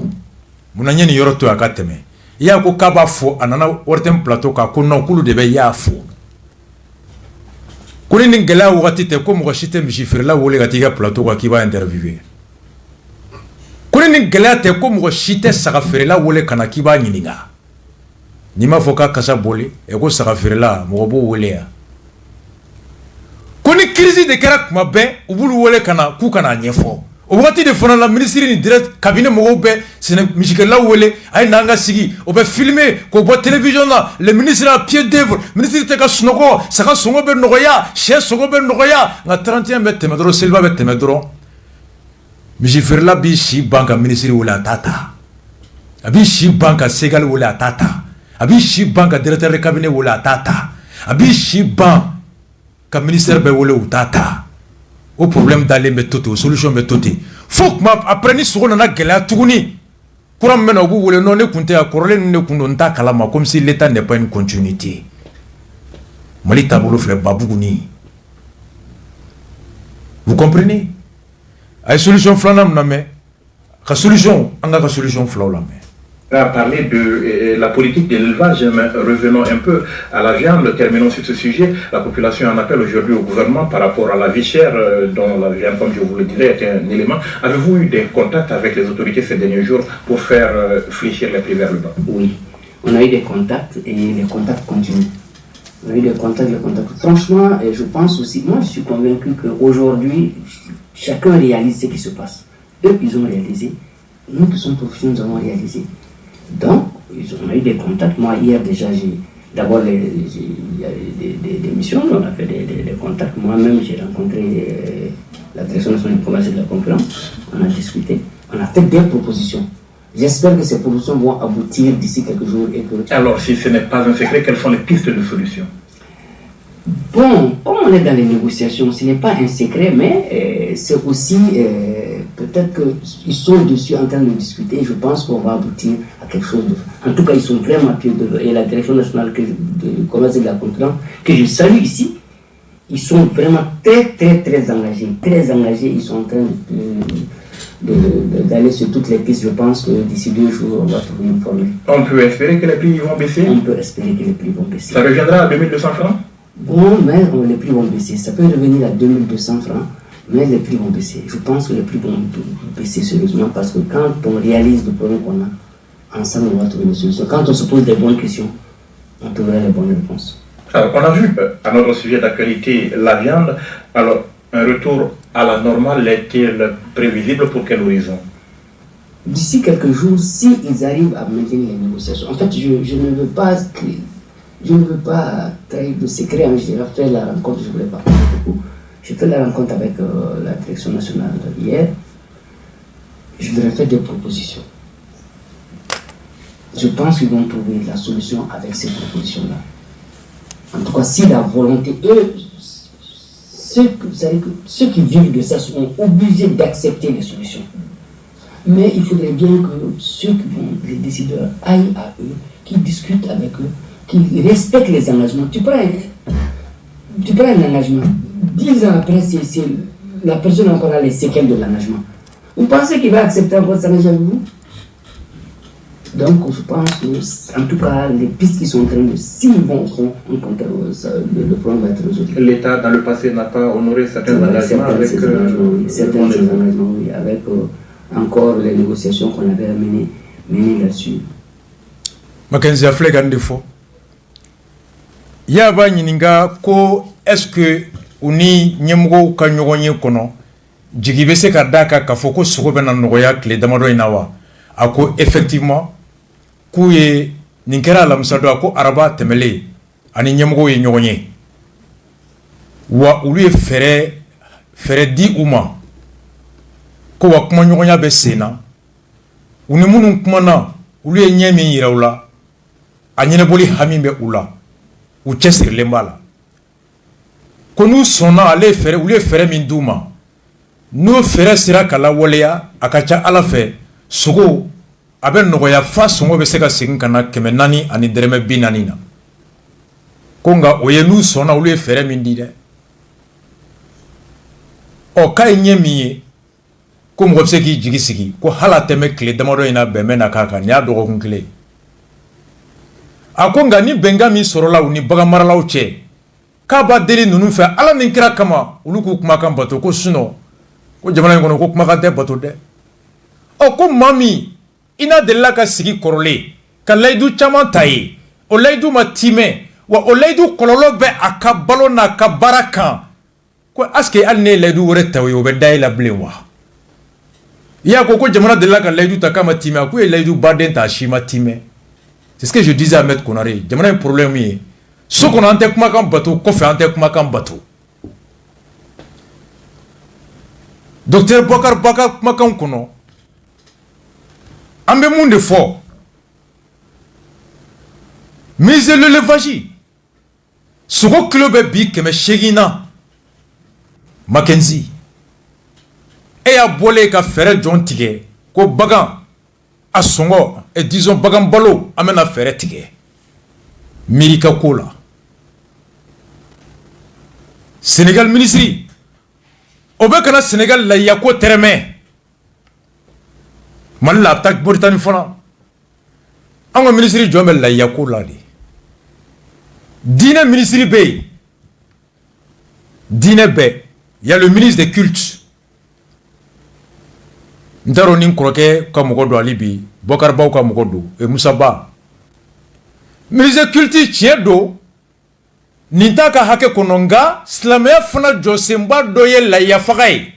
Speaker 1: munanye ni yoro to akateme ya ko kaba fo anana wortem plateau ka ko non kulu de be ya fo kuni ni ngela wakati te ko mo shite mi jifirla wole ga tiga plateau ka kiba interviewer kuni ni ngela te ko mo shite saka ferela wole kana kiba nyininga ni ma foka kasa bole e ko saka ferela mo bo wole ya kuni crise de karak mabe ubulu wole kana ku kana nyefo au wakati de fona la ministre ni direct cabinet mo be sene michikela wole ay nanga sigi o be filmer ko bo télévision là le ministre a pied d'œuvre ministre te ka snoko saka songo be nogoya che songo be nogoya na 31 mètres medro silva be medro michifirla bi shi banka ministre wala tata abi shi banka segal wala tata abi shi banka directeur de cabinet wala tata abi shi banka ka ministère be wole utata au problème d'aller méthode aux solutions méthode faut que après ni solo na gela tuguni pour mena bu wole non ne kunte a korole ne kundo nta kalama comme si l'état n'est pas une continuité Mali tabolo frère babuguni vous comprenez ay solution flanam na me ka solution anga ka solution flaw la me
Speaker 5: à parler de la politique de l'élevage, mais revenons un peu à la viande, terminons sur ce sujet. La population en appelle aujourd'hui au gouvernement par rapport à la vie chère, dont la viande, comme je vous le disais, est un élément. Avez-vous eu des contacts avec les autorités ces derniers jours pour faire fléchir les prix vers le bas?
Speaker 6: Oui, on a eu des contacts et les contacts continuent. On a eu des contacts, Franchement, je pense aussi, moi je suis convaincu qu'aujourd'hui, chacun réalise ce qui se passe. Eux, ils ont réalisé. Nous qui sommes professionnels, nous avons réalisé. Donc, on a eu des contacts. Moi, hier déjà, il y a des missions, on a fait des contacts. Moi-même, j'ai rencontré la direction nationale du commerce et de la concurrence. On a discuté. On a fait des propositions. J'espère que ces propositions vont aboutir d'ici quelques jours. Et que...
Speaker 5: Alors, si ce n'est pas un secret, quelles sont les pistes de solution?
Speaker 6: Bon, comme on est dans les négociations, ce n'est pas un secret, mais c'est aussi peut-être qu'ils sont dessus en train de discuter. Je pense qu'on va aboutir à quelque chose de... En tout cas, ils sont vraiment pieds de... Et la direction nationale de commerce et de la concurrence, que je salue ici, ils sont vraiment très engagés. Très engagés, ils sont en train d'aller sur toutes les pistes. Je pense que d'ici 2 jours, on va trouver une formule.
Speaker 5: On peut espérer que les prix vont baisser?
Speaker 6: On peut espérer que les prix vont baisser.
Speaker 5: Ça reviendra à 2200 francs?
Speaker 6: Bon, mais les prix vont baisser. Ça peut revenir à 2200 francs, mais les prix vont baisser. Je pense que les prix vont baisser sérieusement parce que quand on réalise le problème qu'on a, ensemble on va trouver une solution. Quand on se pose des bonnes questions, on trouvera les bonnes réponses.
Speaker 5: Alors, on a vu à notre sujet d'actualité la viande. Alors, un retour à la normale est-il prévisible pour quel horizon?
Speaker 6: D'ici quelques jours, s'ils arrivent à maintenir les négociations, en fait, je ne veux pas trahir de secret. J'ai fait la rencontre, je ne voulais pas parler beaucoup. J'ai fait la rencontre avec la direction nationale hier. Je leur ai fait des propositions. Je pense qu'ils vont trouver la solution avec ces propositions-là. En tout cas, si la volonté, ceux qui vivent de ça seront obligés d'accepter les solutions. Mais il faudrait bien que ceux qui vont, les décideurs, aillent à eux, qu'ils discutent avec eux, qu'ils respectent les engagements. Tu prends un engagement, 10 ans après, la personne encore a les séquelles de l'engagement. Vous pensez qu'il va accepter encore s'engager avec vous? Donc, je pense que, en tout cas, les pistes qui sont en train de, s'ils vont rencontrer le problème va être résolu.
Speaker 5: L'État, dans le passé, n'a pas honoré certains engagements avec
Speaker 6: certains engagements, oui, avec encore les négociations qu'on avait menées là-dessus.
Speaker 1: Mackenzie Aflegan defo. Yaba nyininga ko est-ce que uni nyemgo ka nyogonye kono jigibe se ka daka ka foko sogo bena nogoya kle damado inawa ako effectivement kuye ninkera lamsado ako araba temele ani nyemgo ye nyogonye wa ulu ye fere di uma ko wa kuma nyogonya be sena uni munu kuma na ulu ye nyemi yirawla anyene boli hamimbe ula u chesir lembala ko nu sona ale fere ulu ye fere min duma no fere sira kala woleya akacha ala fe sogo abe nogoya fa songo be se ka segin kana keme nani ani dereme binani na konga oye nu sona ulu ye fere min di de o kay nyemi ko mo se ki jigi sigi ko hala teme kle damado ina be mena kaka nya dogo kun kle akonga ni benga mi sorola uni baga marala uche ka ba deli nunu fe ala nin kira kama ulu ku kuma kan bato ko suno ko jamana ngono ko kuma kan de bato de o ko mami ina de la ka sigi korole ka laydu chama tai o laydu matime wa o laydu kololo be akabalo na ka baraka ko aske alne laydu wore tawi o be dai la blewa ya ko jamana de la ka laydu takama time ko e laydu baden ta shima time. C'est ce que je disais à Maître Konaré. J'ai un problème. Ce qu'on a en tête, comme bateau, qu'on fait en tête, comme bateau. Docteur Bakar, comme kono. Ambe monde fort. Mais le levage. Ce que club est big, mais Chegina. Mackenzie. Et à bolé qu'à faire John Tige. Ko bagan. A songo et disons bagam balo amena fere tige mirika kola Sénégal ministry obekana Sénégal la yako tereme man la tak Mauritanie fana anga ministry jomel la yako la di dina ministry be dina be y a le ministre des cultes ndaro nin kroke ka mogodo alibi Bokar Baw ka mogodo e Moussa Ba ministre culture tiedo nintaka hake kononga slamaya fana josemba doye la yafagay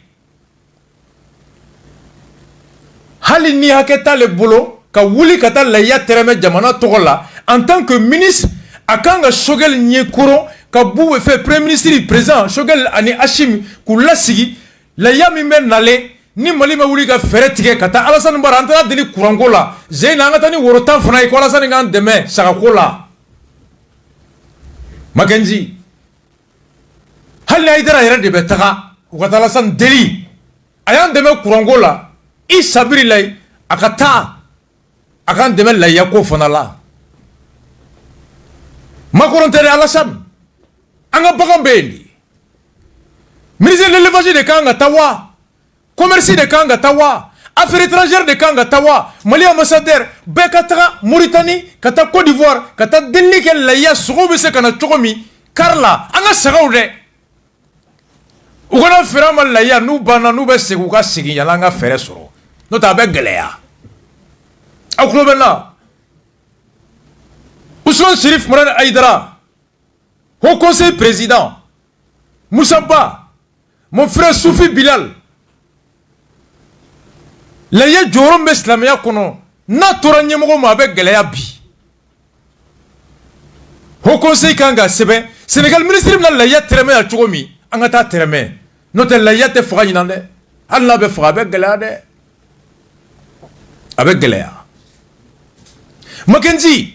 Speaker 1: hali ni hake tale bolo ka wuli kata la ya tereme jamana togola en tant que ministre akanga shogel nyekoro ka bou fait premier ministre présent shogel ani Hashim kulasigi la ya mimen nale ni mali ma wuli ka fere tige kata Alassane Bara antana deli kurango la zeina ngata ni worotan fana ko Alassane ngan deme saka ko la Mackenzie hali Aïdara yɛrɛ de bɛ taga u ka taa Alassane deli a y'an dɛmɛ kuranko la i sabiri la a ka taa a k'an dɛmɛ lahiya ko fana la Macron tɛ dɛ Alassane an ka bagan bɛ yen de ministre de l'élevage de kan ka taa wa commerce de kan ka taa wa affaires étrangères de kan ka taa wa Mali ambassadeur bɛɛ ka taga Mauritanie ka taa Côte d'Ivoire ka taa delili kɛ lahiya sogow bɛ se ka na cogo min kari la an ka sagaw dɛ u kana feere an ma lahiya n'u banna n'u bɛ segin u ka segin yala an ka fɛɛrɛ sɔrɔ n'o tɛ a bɛ gɛlɛya aw tulo bɛ n na Ousmane Chérif Mohamed Aïdara Haut Conseil président Moussa Ba mon frère Soufi Bilal lahiya jɔyɔrɔ min bɛ silamɛya kɔnɔ n'a tora ɲɛmɔgɔ ma a bɛ gɛlɛya bi Haut Conseil kan ka sɛbɛn Sénégal ministre bɛna lahiya tɛrɛmɛ yan cogo min an ka taa tɛrɛmɛ n'o tɛ lahiya tɛ faga ɲinan dɛ hali n'a bɛ faga a bɛ gɛlɛya dɛ a bɛ gɛlɛya Makenzi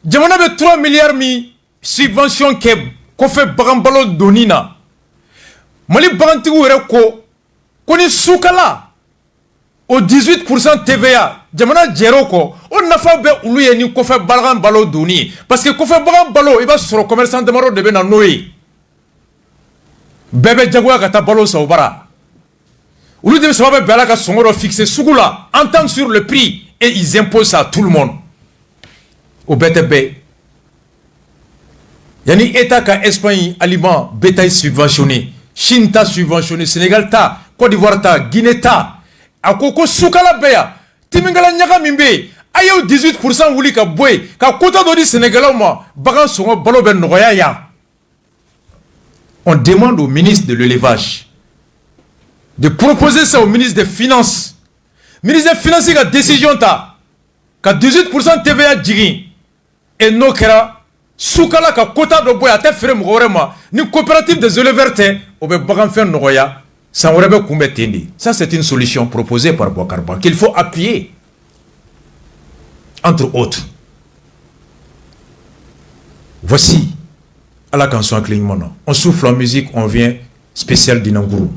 Speaker 1: jamana bɛ 3 milliards min subvention kɛ kɔfɛ bagan balo donni na Mali bagantigiw yɛrɛ ko ni sukala o 18% TVA jamana jɛr'o kɔ o nafa bɛ olu ye ni kɔfɛ bagan balo donni ye parce que kɔfɛ bagan balo i b'a sɔrɔ commerçant damadɔ de bɛ na n'o ye bɛɛ bɛ jagoya ka taa balo san o bara olu de bɛ saba bɛ bɛn a la ka sɔngɔ dɔ fixer sugu la entendre sur le prix et ils imposent ça à tout le monde o bɛɛ tɛ bɛɛ yani État ka Espagne aliment bétail subventionné Chine ta subventionné Sénégal ta Côte d'Ivoire ta Guinée ta a ko sukala bɛ yan timingala ɲaga min bɛ yen a y'o 18% wuli ka bɔ yen ka quota dɔ di Sénégalais ma bagan sɔngɔ balo bɛ nɔgɔya yan on demande au ministre de l'élevage de proposer ça au ministre des Finances ministre des Finances ka décision ta ka 18% TVA jigin et n'o kɛra sukala ka quota dɔ bɔ yen a tɛ feere mɔgɔ wɛrɛ ma ni coopérative des éleveurs tɛ o bɛ baganfɛn nɔgɔya san wɛrɛ bɛ kunbɛn ten de ça c'est une solution proposée par Boubacar Ba qu'il faut appuyer entre autres voici à la canson clignement on souffle en musique on vient spécial d'Inangourou.